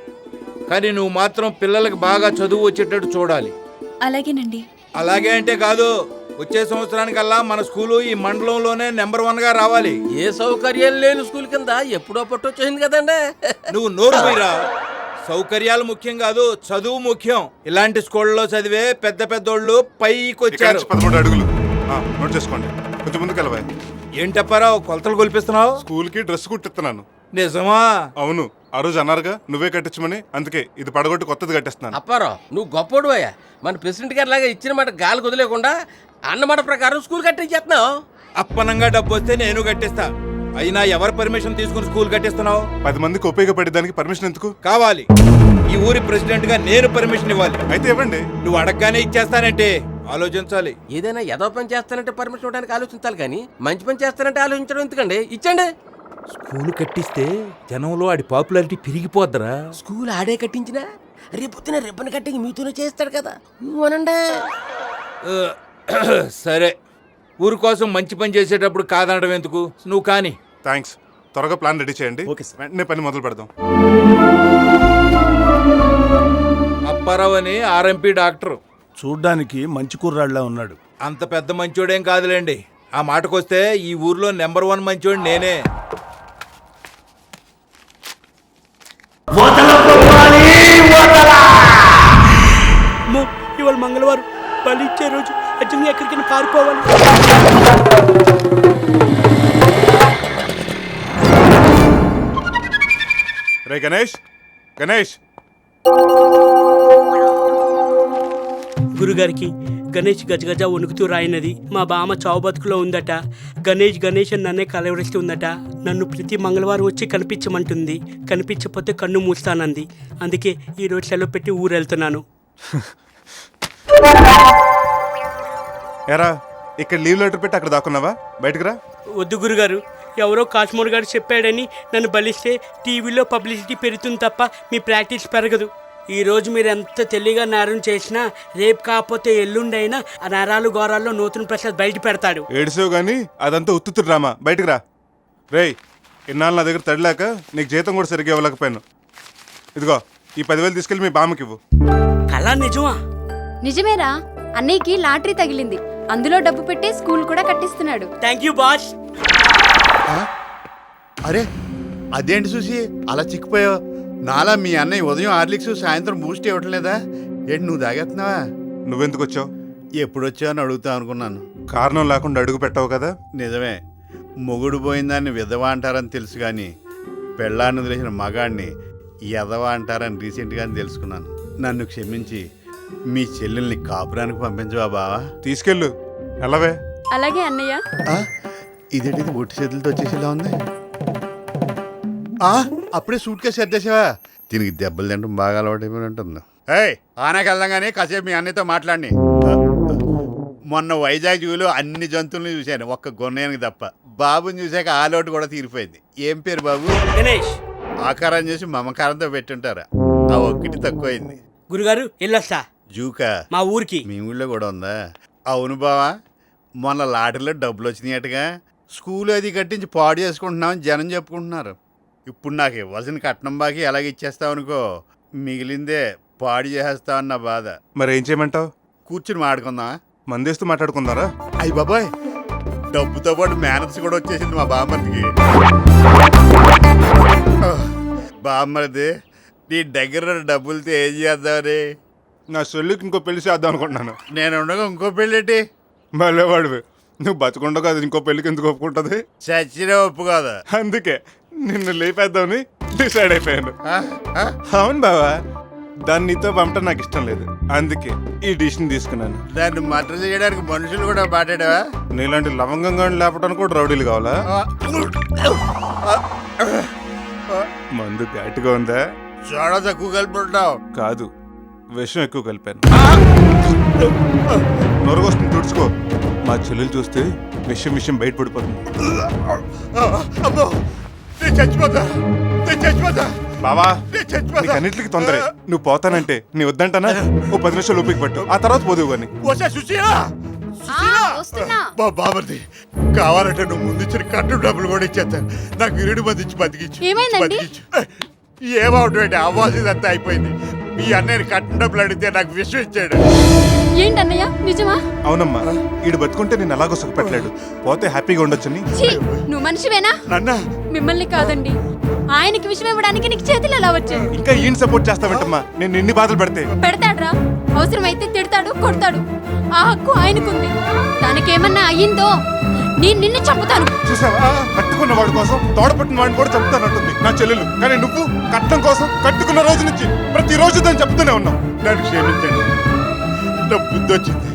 కానీ నువ్వు మాత్రం పిల్లలకు బాగా చదువు వచ్చేటట్టు చూడాలి. అలాగేనండి. అలాగే అంటే కాదు, వచ్చే సంవత్సరానికల్లా మన స్కూలు ఈ మండలంలోనే నెంబర్ 1 గా రావాలి. ఏ సౌకర్యాలు లేని స్కూల్ కింద ఎప్పుడో పట్టొచ్చేసింది కదండి. నువ్వు నోరు పోయిరా. సౌకర్యాలు ముఖ్యం కాదు, చదువు ముఖ్యం. ఇలాంటి స్కూళ్ళలో చదివే పెద్ద పెద్దోళ్ళు పైకి వచ్చారు. 13 అడుగులు నోట్ చేసుకోండి. కొంచెం ముందుకు వెళ్ళవా. ఏంటప్పారావు కొలతలు కొలిపిస్తున్నావు? స్కూల్ కి డ్రెస్ కుట్టిస్తున్నాను. నిజమా? అవును, ఆ రోజు అన్నారుగా నువ్వే కట్టించమని, అందుకే ఇది పడగొట్టి కొత్తది కట్టిస్తున్నాను. అప్పారావు నువ్వు గొప్పోడు అయ్యా. మన ప్రెసిడెంట్ గారి లాగా ఇచ్చిన మాట గాలి కుదలేకుండా అన్నమాట ప్రకారం స్కూల్ కట్టించేస్తున్నావు. అప్పనంగా డబ్బు వస్తే నేను కట్టిస్తా. అయినా ఎవరు పర్మిషన్ తీసుకుని స్కూల్ కట్టిస్తున్నావు? 10 మందికి ఉపయోగపడే దానికి పర్మిషన్ ఎందుకు కావాలి? ఈ ఊరి ప్రెసిడెంట్ గా నేను పర్మిషన్ ఇవ్వాలి. అయితే ఇవ్వండి. నువ్వు అడగగానే ఇచ్చేస్తానంటే ఆలోచించాలి. ఏదైనా ఏదో పని చేస్తానంటే పర్మిషన్ ఇవ్వడానికి ఆలోచించాలి, కానీ మంచి పని చేస్తానంటే ఆలోచించడం ఎందుకండి? ఇచ్చండి. స్కూల్ కట్టిస్తే జనంలో ఆడి పాపులారిటీ పెరిగిపోద్దరా. స్కూల్ ఆడే కట్టించినా రేపొద్దున రిబ్బన్ కట్టింగ్ మీతోనే చేస్తాడు కదా, అనండి. సరే, ఊరి కోసం మంచి పని చేసేటప్పుడు కాదనడం ఎందుకు? నువ్వు కానీ. థ్యాంక్స్. త్వరగా ప్లాన్ రెడీ చేయండి. వెంటనే పని మొదలు పెడదాం. అప్పారావు అని ఆర్ఎంపీ డాక్టర్. చూడ్డానికి మంచి కుర్రాళ్ళ ఉన్నాడు. అంత పెద్ద మంచోడేం కాదులేండి. ఆ మాటకొస్తే ఈ ఊర్లో నెంబర్ 1 మంచోడు నేనే. ఇవాళ మంగళవారం, పని ఇచ్చే రోజు. అర్జున్ ఎక్కడికైనా పారిపోవాలి. రే గణేష్, గణేష్. గురుగారికి గణేష్ గజగజ వణుకుతూ రాయినది. మా బామ్మ చావు బతుకులో ఉందట. గణేష్ గణేష్ అని నన్నే కలవరిస్తుందట. నన్ను ప్రతి మంగళవారం వచ్చి కనిపించమంటుంది. కనిపించకపోతే కన్ను మూస్తానంది. అందుకే ఈరోజు సెలవు పెట్టి ఊరు వెళ్తున్నాను. ఎరా, ఇక్కడ లీవ్ లెటర్ పెట్టి అక్కడ దాక్కున్నావా? బయటకు రా. వద్దు గురుగారు, ఎవరో కాశ్మోర్ గారు చెప్పాడని నన్ను బలిస్తే టీవీలో పబ్లిసిటీ పెరుగుతుంది తప్ప మీ ప్రాక్టీస్ పెరగదు. ఈ రోజు మీరు ఎంత తెలివిగా నేరం చేసినా రేపు కాకపోతే ఎల్లుండైనా ఆ నేరాలు ఘోరాల్లో నూతన ప్రసాద్ బయట పెడతాడు. ఏడిసావు గానీ అదంతా ఉత్తుతుడు రామా. బయటకు రా. రేయ్, ఇన్నాళ్ళు నా దగ్గర తడిలాక నీకు జీతం కూడా సరిగ్గా ఇవ్వలేకపోయాను. ఇదిగో ఈ 10,000 తీసుకెళ్ళి మీ బామ్మకి ఇవ్వు. కళ నిజమా? నిజమేరా, అన్నయ్యకి లాటరీ తగిలింది. అందులో డబ్బు పెట్టి స్కూల్ కూడా కట్టిస్తున్నాడు. Thank you boss. అరే అదేంటి చూసి అలా చిక్కిపోయావు? నాలా మీ అన్నయ్య ఉదయం హార్లిక్స్ సాయంత్రం బూస్ట్ ఇవ్వటం లేదా ఏంటి? నువ్వు తాగేస్తున్నావా? నువ్వెందుకు వచ్చావు? ఎప్పుడు వచ్చావు అని అడుగుతా అనుకున్నాను. కారణం లేకుండా అడుగు పెట్టావు కదా. నిజమే, మొగుడు పోయిందాన్ని విధవ అంటారని తెలుసు, కానీ పెళ్ళాన్ని వదిలేసిన మగాడిని ఎదవ అంటారని రీసెంట్గానే తెలుసుకున్నాను. నన్ను క్షమించి మీ చెల్లెల్ని కాపురానికి పంపించవా బావా? తీసుకెళ్ళు. ఎలావే? అలాగే అన్నయ్య. ఇదేంటి ఒట్టి చేతులతో వచ్చేసేలా ఉంది? అప్పుడే సూట్ కేసు సర్దేసావా? దీనికి దెబ్బలు తింటాం బాగా అలవాటైపోయి ఉంటుంది. ఆనాకి వెళ్దాం కానీ కాసేపు మీ అన్నయ్యతో మాట్లాడి. మొన్న వైజాగ్ జూలో అన్ని జంతువులను చూశాను, ఒక్క గొన్నయానికి తప్ప. బాబుని చూశాక ఆ లోటు కూడా తీరిపోయింది. ఏం పేరు బాబు? గణేష్. ఆకారం చేసి మమకారంతో పెట్టుంటారా? ఆ ఒక్కటి తక్కువైంది. గురుగారు వెళ్ళొస్తా. జూకా మా ఊరికి. మీ ఊళ్ళో కూడా ఉందా? అవును బావా, మొన్న లాటరీలో డబ్బులు వచ్చినాయటగా. స్కూల్ అది కట్టించి పాడు చేసుకుంటున్నామని జనం చెప్పుకుంటున్నారు. ఇప్పుడు నాకు ఇవ్వాల్సిన కట్నం బాకి ఎలాగ ఇచ్చేస్తావు అనుకో, మిగిలిందే పాడు చేసేస్తావన్న బాధ. మరి ఏం చేయమంటావు? కూర్చుని మాట్లాడుకుందామా? మందేస్తూ మాట్లాడుకుందారా? అయ్యి బాబాయ్, డబ్బుతో పాటు మేనర్స్ కూడా వచ్చేసింది మా బామ్మర్దికి. బామ్మర్ది, నీ దగ్గర డబ్బులతో ఏం చేద్దామని? నా చెల్లికి ఇంకో పెళ్లి చేద్దాం అనుకుంటున్నాను. నేను ఉండగా ఇంకో పెళ్ళేటి? మళ్ళీ వాడివి. నువ్వు బతుకుండగా అది ఇంకో పెళ్ళికి ఎందుకు ఒప్పుకుంటుంది? చచ్చినా ఒప్పు కాదా? అందుకే నిన్ను లేపేద్దామని డిసైడ్ అయిపోయాను. అవును బావా, దాన్ని నీతో పంపటం నాకు ఇష్టం లేదు. అందుకే ఈ డిసిషన్ తీసుకున్నాను. దాన్ని మర్డర్ చేయడానికి మనుషులు కూడా మాట్లాడావా? నీలాంటి లవంగంగా లేపడానికి కూడా రౌడీలు కావాలా? మందు ఘాటుగా ఉందా? సోడా తక్కువ కలుపుంటావు. కాదు, విషం ఎక్కువ కలిపాను. నొరగొస్తుంది, తుడుచుకో. మా చెల్లెలు చూస్తే విషయం బయటపడిపోతుంది. అమ్మో, నేను చచ్చిపోతా, నేను చచ్చిపోతా. బావా, నేను చచ్చిపోతా. నీకు అన్నిటికీ తొందరే. నువ్వు పోతానంటే నీ వద్దంటానా? ఓ 10 నిమిషాలు ఓపిక పట్టు, ఆ తర్వాత పోదువు కానీ. వసే సుశీలా, మా బాబర్ది కావాలంటే నువ్వు ముందు ఇచ్చిన కట్టు డబ్బులు కూడా ఇచ్చేస్తాను. నాకు విరుడు మంది ఇచ్చి బతికించు. ఏమవుతుంది, అవ్వాల్సిందంతా అయిపోయింది. మీ అన్నయ్యని కట్టిన డబ్బులు అడిగితే నాకు విషయం ఇచ్చాడు. ఏంటన్నయ్య నిజమా? అవునమ్మా, ఈడు బతుకుంటే నేను అలాగో సుఖపెట్టలేడు, పోతే హ్యాపీగా ఉండొచ్చని. నువ్వు మనిషివేనా? మిమ్మల్ని కాదండి, ఆయనకి విషయం ఇవ్వడానికి నీకు చేతులు ఎలా వచ్చాయి? ఇంకా ఈయన సపోర్ట్ చేస్తావేంటమ్మా? నేను ఇన్ని బాధలు పెడితే? పెడతాడ్రా, అవసరమైతే తిడతాడు, కొడతాడు. ఆ హక్కు ఆయనకుంది. తనకేమన్నా అయ్యిందో నిన్ను చంపుతాను. చూసావా, కట్టుకున్న వాడి కోసం తోడపట్టిన వాడిని కూడా చంపుతానంటుంది నా చెల్లెలు. కానీ నువ్వు కట్నం కోసం కట్టుకున్న రోజు నుంచి ప్రతిరోజు దాన్ని చెప్తూనే ఉన్నావు. నన్ను క్షమించండి, నా బుద్ధి వచ్చింది.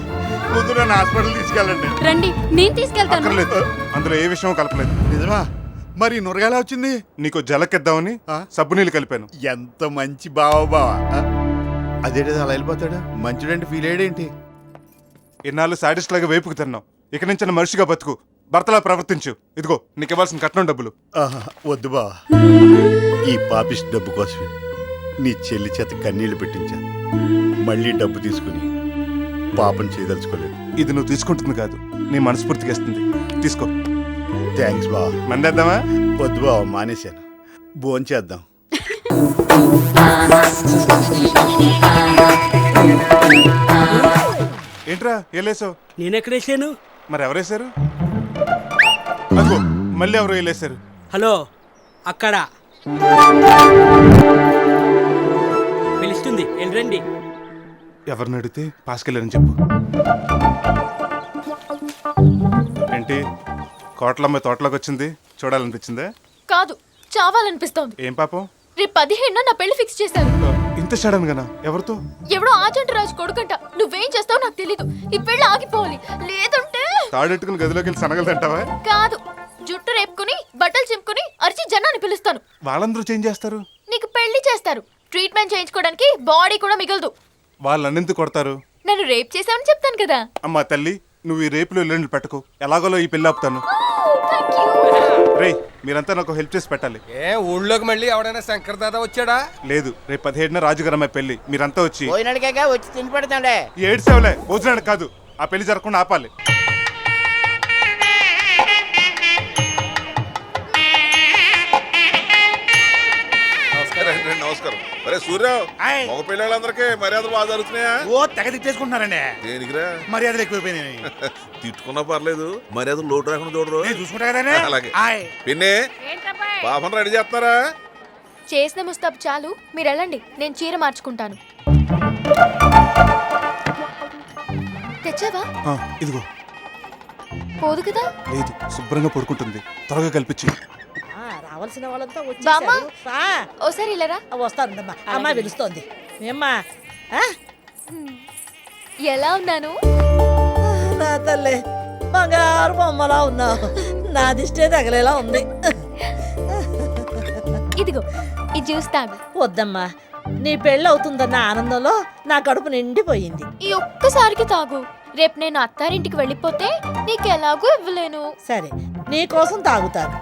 ముందు నన్ను హాస్పిటల్ తీసుకెళ్ళండి. రండి, నేను తీసుకెళ్తాను. అక్కర్లేదు, అందులో ఏ విషయం కలపలేదు. నిజమా? మరి నొరగాలా వచ్చింది? నీకు జలకెద్దామని సబ్బు నీళ్ళు కలిపాను. ఎంత మంచి బావా. అదేంటి అలా వెళ్ళిపోతాడు? మంచుడంటే ఫీల్ అయ్యాడేంటి? ఇన్నాళ్ళు సాడిస్ట్ లాగా వేపుకు తిన్నావు. ఇక నుంచి మనిషిగా బతుకు, భర్తలా ప్రవర్తించు. ఇదిగో నీకు ఇవ్వాల్సిన కట్నం డబ్బులు. వద్దు బావా, ఈ పాపిస్ట్ డబ్బు కోసమే నీ చెల్లి చేత కన్నీళ్లు పెట్టించాను. మళ్ళీ డబ్బు తీసుకుని పాపం చేయదలుచుకోలేదు. ఇది నువ్వు తీసుకుంటుంది కాదు, నీ మనస్ఫూర్తిగా ఇస్తుంది. తీసుకో. థ్యాంక్స్ బావా. మందేద్దామా? వద్దు బావా, మానేశాను. భోంచేద్దాం. ఏంట్రా ఏలేసావు? నేనెక్కడేసాను? మరి ఎవరేశారు? అదిగో మళ్ళీ ఎవరు వేలేశారు. హలో, అక్కడ పిలుస్తుంది, వెళ్ళండి. ఎవరిని అడిగితే పాసుకెళ్ళారని చెప్పు. ఏంటి కోట్లమ్మ తోటలోకి వచ్చింది, చూడాలనిపించిందే? కాదు, చావాలనిపిస్తోంది. ఏం పాపం? రేపు 15 నా పెళ్లి ఫిక్స్ చేశారు. ఇంత సడన్ గానా? ఎవరితో? ఎవడో ఆజంట రాజు కొడుకంట. నువ్వేం చేస్తావో నాకు తెలీదు. ఈ పెళ్లి ఆగిపోవాలి, లేదంటే తాడెట్టుకుని గదిలోకి వెళ్ళి సనగలు తింటావా? కాదు, జుట్టు రేపుకుని బట్టలు చింపుకుని అరిచి జనాన్ని పిలుస్తాను. వాళ్ళందరూ చేంజ్ చేస్తారు. నీకు పెళ్లి చేస్తారు. ట్రీట్మెంట్ చేయించుకోవడానికి బాడీ కూడా మిగలదు. వాళ్ళన్నెందుకు కొడతారు? నన్ను రేప్ చేశావని చెప్తాను కదా. అమ్మా తల్లి, నువ్వు ఈ రేపులో ఎల్లుండి పెట్టుకో, ఎలాగోలో ఈ పెళ్లి ఆపుతాను. రే, మీరంతా నాకు హెల్ప్ చేసి పెట్టాలి. ఊళ్ళోకి మళ్ళీ ఎవడైనా శంకర్ దాదా వచ్చాడా? లేదు, రేపు 17న రాజుగారమ్మాయి పెళ్లి. మీరంతా వచ్చి పోయినడిగా వచ్చి తిని పెడతాడే. ఏడ్సేవలే, భోజనానికి కాదు, ఆ పెళ్లి జరగకుండా ఆపాలి. నమస్కారం. అరే సూర్యరావు, మగ పిల్లలందరికీ మర్యాదలు బాగా జరుగుతున్నాయా? ఓ తెగ తిట్టేసుకుంటున్నారండి. దేనికిరా? మర్యాదలు ఎక్కువైపోయినాయి. తిట్టుకున్నా పర్లేదు, మర్యాదలు లోటు రాకుండా చూడరు. చూసుకుంటా కదండి. అలాగే. పిన్ని, పాపం రెడీ చేస్తున్నారా? చేసిన ముస్తాబు చాలు, మీరు వెళ్ళండి, నేను చీర మార్చుకుంటాను. తెచ్చావా? ఇదిగో. పోదు కదా? లేదు, శుభ్రంగా పడుకుంటుంది. త్వరగా కల్పించి. రావాల్సిన వాళ్ళంతా బామ్మ, వచ్చేసారు. ఓసారి ఇలారా. వస్తారుండమ్మా. అమ్మ పిలుస్తోంది. ఏమ్మా? ఎలా ఉన్నాను? నా తల్లి, బంగారు బొమ్మలా ఉన్నావు. నా దిష్టే తగలేలా ఉంది. ఇదిగో ఈ జ్యూస్ తాగు. వద్దమ్మా, నీ పెళ్ళి అవుతుందన్న ఆనందంలో నా కడుపు నిండిపోయింది. ఈ ఒక్కసారికి తాగు. రేపు నేను అత్తారింటికి వెళ్ళిపోతే నీకెలాగూ ఇవ్వలేను. సరే, నీ కోసం తాగుతాను.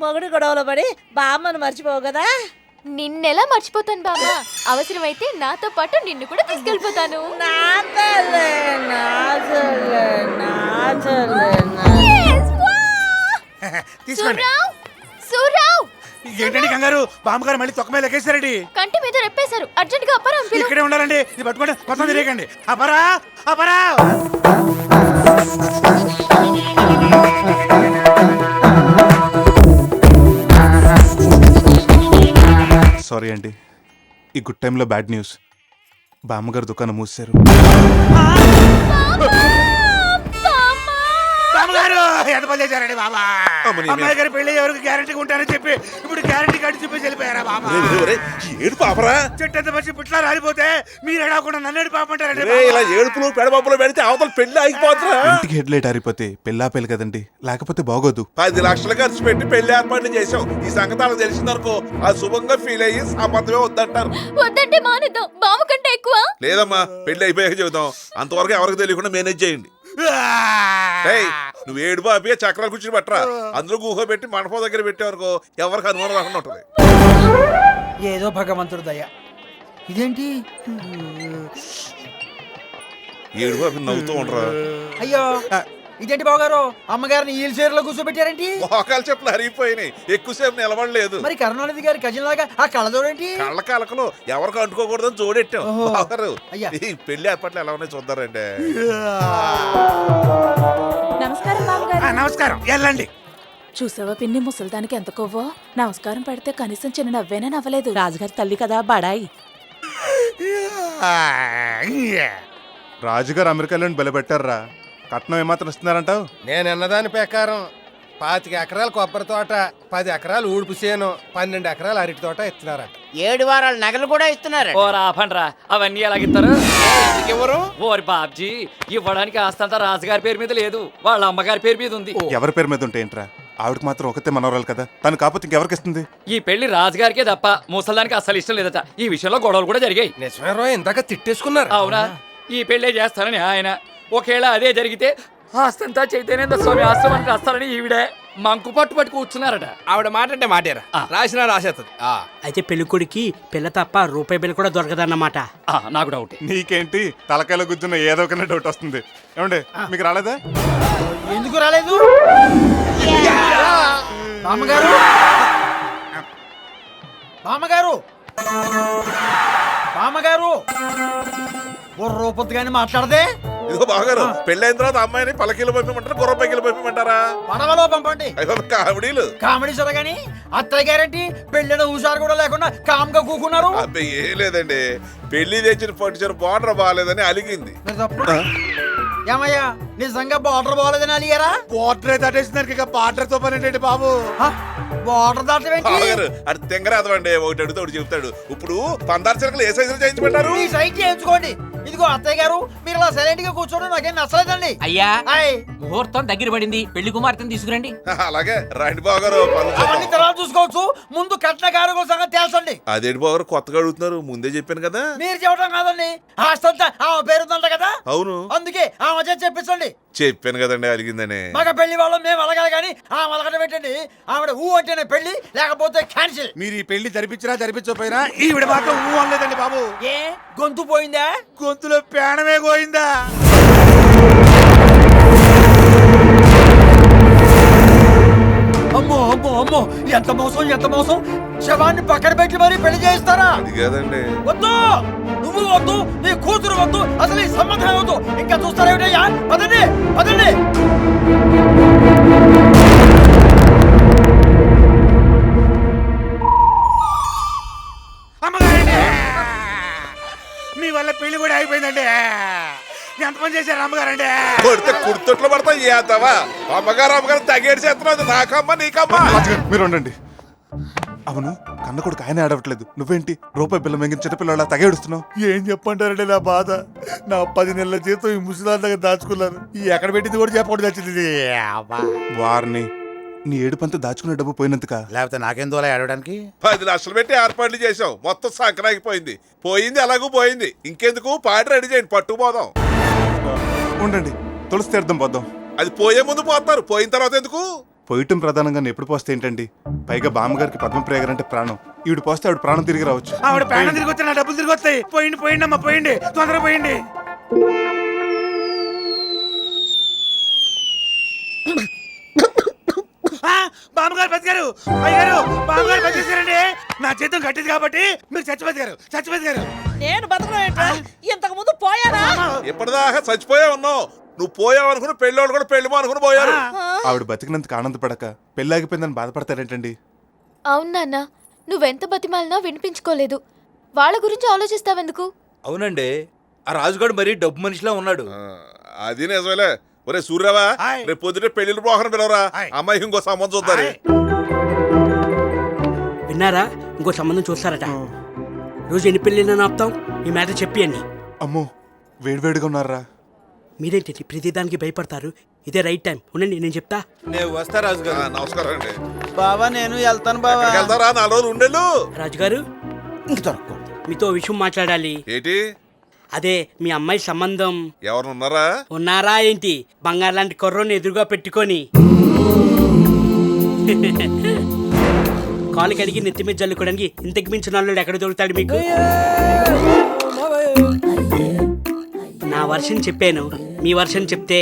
మొగుడు గొడవలో పడి బామ్మను మర్చిపోవు కదా. నిన్నెలా మర్చిపోతాను బామ్మ? అవసరమైతే నాతో పాటు నిన్ను కూడా తీసుకెళ్ళిపోతాను. ఏంటండి కంగారు? బామ్మగారు మళ్ళీ తొక్క మీద లెక్కేశారండి. కంటి మీద రెప్పేశారు. అర్జెంట్ గా అపరా. ఇక్కడే ఉండాలండి. ఇది పట్టుకోండి, మొత్తం తిరగండి. అపరా, అపరా. సారీ అండి, ఈ గుడ్ టైంలో బ్యాడ్ న్యూస్. బామ్మగారు దుకాణం మూసారు. అమ్మగారు ఎంత పని చేశారండి బాబా? అమ్మాయి గారి పెళ్లి ఎవరికి గ్యారెంటీగా ఉంటారని చెప్పి ఇప్పుడు గ్యారెంటీ కార్డు చూపేసి వెళ్ళిపోయారా బాబా? ఏడు పాపరా చెట్టు ఎంత మంచి పిట్లా రాలిపోతే మీరు ఎడవకుండా నన్ను పాపంటారండి. ఇలా ఏడుపులు పెడబాపులు పెడితే అవతల పెళ్లి ఆగిపోతురా. ఇంటికి హెడ్ లైట్ ఆరిపోతే పెళ్ళా పెళ్ళి కదండి, లేకపోతే బాగోదు. 10 లక్షలు ఖర్చు పెట్టి పెళ్లి ఏర్పాట్లు చేసాం. ఈ సంగతి వాళ్ళకి తెలిసిందనుకో ఆ శుభంగా ఫీల్ అయ్యి సంబంధమే వద్దంటారు. వద్దంటే మానేద్దాం, బావ కంటే ఎక్కువ. లేదమ్మా పెళ్లి అయిపోయాక చెబుతాం, అంతవరకు ఎవరికి తెలియకుండా మేనేజ్ చేయండి. నువ్వు ఏడు బాబీ చక్రాలు కూర్చుని పట్టరా, అందులో గుహ పెట్టి మండపం దగ్గర పెట్టేవరకు ఎవరికి అనుమానం రాకుండా ఉంటది. ఏదో భగవంతుడు దయ. ఇదేంటి ఏడు బాబీ నవ్వుతూ ఉండరా. అయ్యో ఇదేంటి బావగారు, అమ్మగారిని ఈ చీరలో కూర్చోబెట్టారేంటి? మోకాలు చెప్పులు అరిగిపోయినాయి, ఎక్కువసేపు నిలబడలేదు. మరి కరుణానిధి గారి కజిన్ లాగా ఆ కళ్ళ చూడండి. కళ్ళ కలకలు ఎవరికి అంటుకోకూడదని జోడెట్టాం. బాగారు ఈ పెళ్లి ఏర్పాట్లు ఎలా ఉన్నాయి చూద్దారండి. నమస్కారం బావగారు. నమస్కారం, వెళ్ళండి. చూసావా పిన్ని, ముసలిదానికి ఎంత కొవ్వో. నమస్కారం పెడితే కనీసం చిన్న నవ్వేనా నవ్వలేదు. రాజుగారి తల్లి కదా బడాయి. రాజుగారు అమెరికాలో బెలబెట్టారా, కట్నం ఏమాత్రం ఇస్తున్నారంటావు? నేను అన్నదాని ప్రకారం 25 ఎకరాల కొబ్బరి తోట, 10 ఎకరాలు ఊడుపు చేను, 12 ఎకరాల అరటి తోట ఇస్తున్నారట. 7 వారాల నగలు కూడా ఇస్తున్నారు. ఓ రాఫండ్రా, అవన్నీ ఎలాగిస్తారు? ఎవరు? ఓరి బాబ్జీ, ఇవ్వడానికి ఆస్తంతా రాజుగారి పేరు మీద లేదు, వాళ్ళ అమ్మగారి పేరు మీద ఉంది. ఎవరి పేరు మీద ఉంటే ఏంట్రా? ఆవిడకి మాత్రం ఒకతే మనవరాలు కదా, తను కాకపోతే ఇంకెవరికి ఇస్తుంది? ఈ పెళ్లి రాజుగారికే తప్ప ముసలానికి అసలు ఇష్టం లేదట. ఈ విషయంలో గొడవలు కూడా జరిగాయి. నిజమేరో, ఇందాక తిట్టేసుకున్నారు. అవునా? ఈ పెళ్లి చేస్తానని ఆయన, ఒకేళ అదే జరిగితే ఆస్తంతా చైతన్యేంద్ర స్వామి ఆశ్రమానికి వస్తారని ఈవిడే మంకు పట్టు కూర్చున్నారట. ఆవిడ మాట అంటే మాటేరా, రాసినా రాసేస్తుంది. అయితే పెళ్ళికొడికి పిల్ల తప్ప రూపాయి బిల్ల కూడా దొరకదన్నమాట. నాకు డౌట్. నీకేంటి తలకాయలో గుర్తున్న ఏదో ఒక డౌట్ వస్తుంది. ఏమండి మీకు రాలేదా? ఎందుకు రాలేదు? మామగారు, మామగారు, మామగారు, ఓ రూపొద్దు కానీ మాట్లాడదే. ఇదిగో బాగారు, పెళ్ళైన తర్వాత అమ్మాయిని పలకీలు పంపిమంటారా, గుర్ర పైకిలు పంపిమంటారా? పడవలో పంపండి. కామెడీలు కామెడీ సరగాని అత్తయ్య గ్యారంటీ పెళ్ళిన హుషారు కూడా లేకుండా కామ్గా కూకున్నారు. అబ్బాయి ఏం లేదండి, పెళ్లి తెచ్చిన పట్టించిన బార్డర్ బాగాలేదని అలిగింది. ఏమయ్యా నిజంగా బార్డర్ బాగోలేదని అలిగారా? బార్డర్ దాటేసినారు, ఇక బార్డర్ తో పని ఏంటండి బాబు? బార్డర్ దాటవేంటి? అది తెంగరాదవండి, ఒకటి అడుగుతా ఒకటి చెప్తాడు. ఇప్పుడు 16 చిరకలు ఏ సైజులో చేయించమంటారు? ఈ సైట్ చేయించుకోండి. ఇదిగో అత్తయ్య గారు, మీరు అలా సైలెంట్ గా కూర్చోండి, నాకేం నచ్చలేదండి. అయ్యా ముహూర్తం దగ్గర పడింది, పెళ్లి కుమార్తెను తీసుకురండి. అలాగే రండి బాగారు, అవన్నీ తర్వాత చూసుకోవచ్చు, ముందు కట్న కారు సంగతి తెలుసండి. అదేంటి బాగారు కొత్తగా అడుగుతున్నారు? ముందే చెప్పాను కదా. మీరు చెప్పడం కాదండి, ఆస్తంతా ఆమె పేరుందంట కదా. అవును, అందుకే ఆమె చేసి చెప్పించండి. చెప్పాను కదండి అలిగిందని. మగ పెళ్లి వాళ్ళం మేము అలగాలి కానీ ఆమె అలగట పెట్టండి. ఆవిడ ఊ అంటేనే పెళ్లి, లేకపోతే క్యాన్సిల్. మీరు ఈ పెళ్లి జరిపించినా జరిపించకపోయినా ఈవిడ మాత్రం ఊ అనలేదండి బాబు. ఏ గొంతు పోయిందా? గొంతులో ప్రాణమే పోయిందా? అమ్మో అమ్మో అమ్మో, ఎంత మోసం ఎంత మోసం. శవాన్ని పక్కన పెట్టి మరీ పెళ్లి చేయిస్తారా? అది కాదండి. వద్దు, నువ్వు వద్దు, నీ కూతురు వద్దు, అసలు ఈ సంబంధం వద్దు. ఇంకా చూస్తారేమిటయ్యా? పదండి పదండి. మీ వల్ల పెళ్లి కూడా అయిపోయిందండి. ఎంతమంది చేశారు అమ్మగారండి? కొడితే కుర్తొట్లు పడతా చేస్తావా? అమ్మగారు తగేడు చేస్తున్నది నాకమ్మ నీకమ్మా. మీరు ఉండండి. అవును, కన్న కొడుకు ఆయన ఆడవట్లేదు, నువ్వేంటి రూపాయి బిల్ల మెంగిన చిన్నపిల్లలా తగేడుస్తున్నావు? ఏం చెప్పంటారండి నా బాధ? నా 10 నెలల జీతం ఈ ముసలాంతగా దాచుకున్నాను. ఈ ఎక్కడ పెట్టింది కూడా చెప్పకూడదు వచ్చింది. వారిని నీ ఏడుపంతా దాచుకునే డబ్బు పోయినందుక, లేకపోతే నాకేం దోలా ఆడడానికి? 10 లక్షలు పెట్టి ఏర్పాట్లు చేసాం, మొత్తం సంక్రాంతిపోయింది. పోయింది అలాగూ పోయింది, ఇంకెందుకు పాట రెడీ చేయండి, పట్టుకుపోదాం. ఉండండి, తులసి తీర్థం పోద్దాం. అది పోయే ముందు పోతారు, పోయిన తర్వాత ఎందుకు? పోయటం ప్రధానంగా ఎప్పుడు పోస్తే ఏంటండి? పైగా బామ్మగారికి పద్మప్రియ గారు అంటే ప్రాణం. ఈవిడ పోస్తే ఆవిడ ప్రాణం తిరిగి రావచ్చు. ఆవిడ ప్రాణం తిరిగి వస్తే నా డబ్బులు తిరిగి వస్తాయి. పోయింది పోయింది అమ్మా, పోయింది, తొందరగా పోయింది. బామ్మగారు బతికారు, అయ్యారు బామ్మగారు బతికేశారండి. నా చేతం కట్టింది కాబట్టి మీరు చచ్చిపోతారు, చచ్చిపోతారు. నేను బతకడం ఏంట్రా? ఇంతకు ముందు పోయానా? ఇప్పటిదాకా చచ్చిపోయా ఉన్నావు. నువ్వు పోయావు అనుకుని పెళ్ళోళ్ళు కూడా పెళ్లి అనుకుని పోయారు. ఆవిడ బతికినందుకు ఆనందపడక పెళ్ళాగిపోయిందని బాధపడతారేంటండి? అవును నాన్న, నువ్వెంత బతిమాలినా వినిపించుకోలేదు. వాళ్ళ గురించి ఆలోచిస్తావెందుకు? అవునండి, ఆ రాజుగాడు మరీ డబ్బు మనిషిలా ఉన్నాడు. అది నిజమేలే, ఒరే సూర్యవా రేపు పొద్దునే పెళ్లిళ్ళు పోకరం పిలవరా అమ్మాయి ఇంకో సంబంధం చూద్దారు. విన్నారా? ఇంకో సంబంధం చూస్తారట. రోజు ఎన్ని పెళ్ళిళ్ళని ఆపుతాం? ఈ మ్యాటర్ చెప్పి అన్ని. అమ్మో వేడివేడిగా ఉన్నారా? మీరేంటి ప్రతిదానికి భయపడతారు? ఇదే రైట్ టైం. ఉండండి నేను చెప్తా. నేను వస్తా రాజుగారు. నమస్కారం అండి. బావా నేను వెళ్తాను బావా. వెళ్తారా? 4 రోజులు ఉండేళ్ళు. రాజుగారు మీతో విషయం మాట్లాడాలి. ఏంటి? అదే మీ అమ్మాయి సంబంధం. ఎవరు ఉన్నారా? ఉన్నారా ఏంటి? బంగారు లాంటి కుర్రోని ఎదురుగా పెట్టుకొని కాలు కడిగి నెత్తి మీద జల్లుకోవడానికి ఇంతకు మించిన వాళ్ళు ఎక్కడ దొరుకుతాడు మీకు? నా వర్షన్ చెప్పాను, మీ వర్షన్ చెప్తే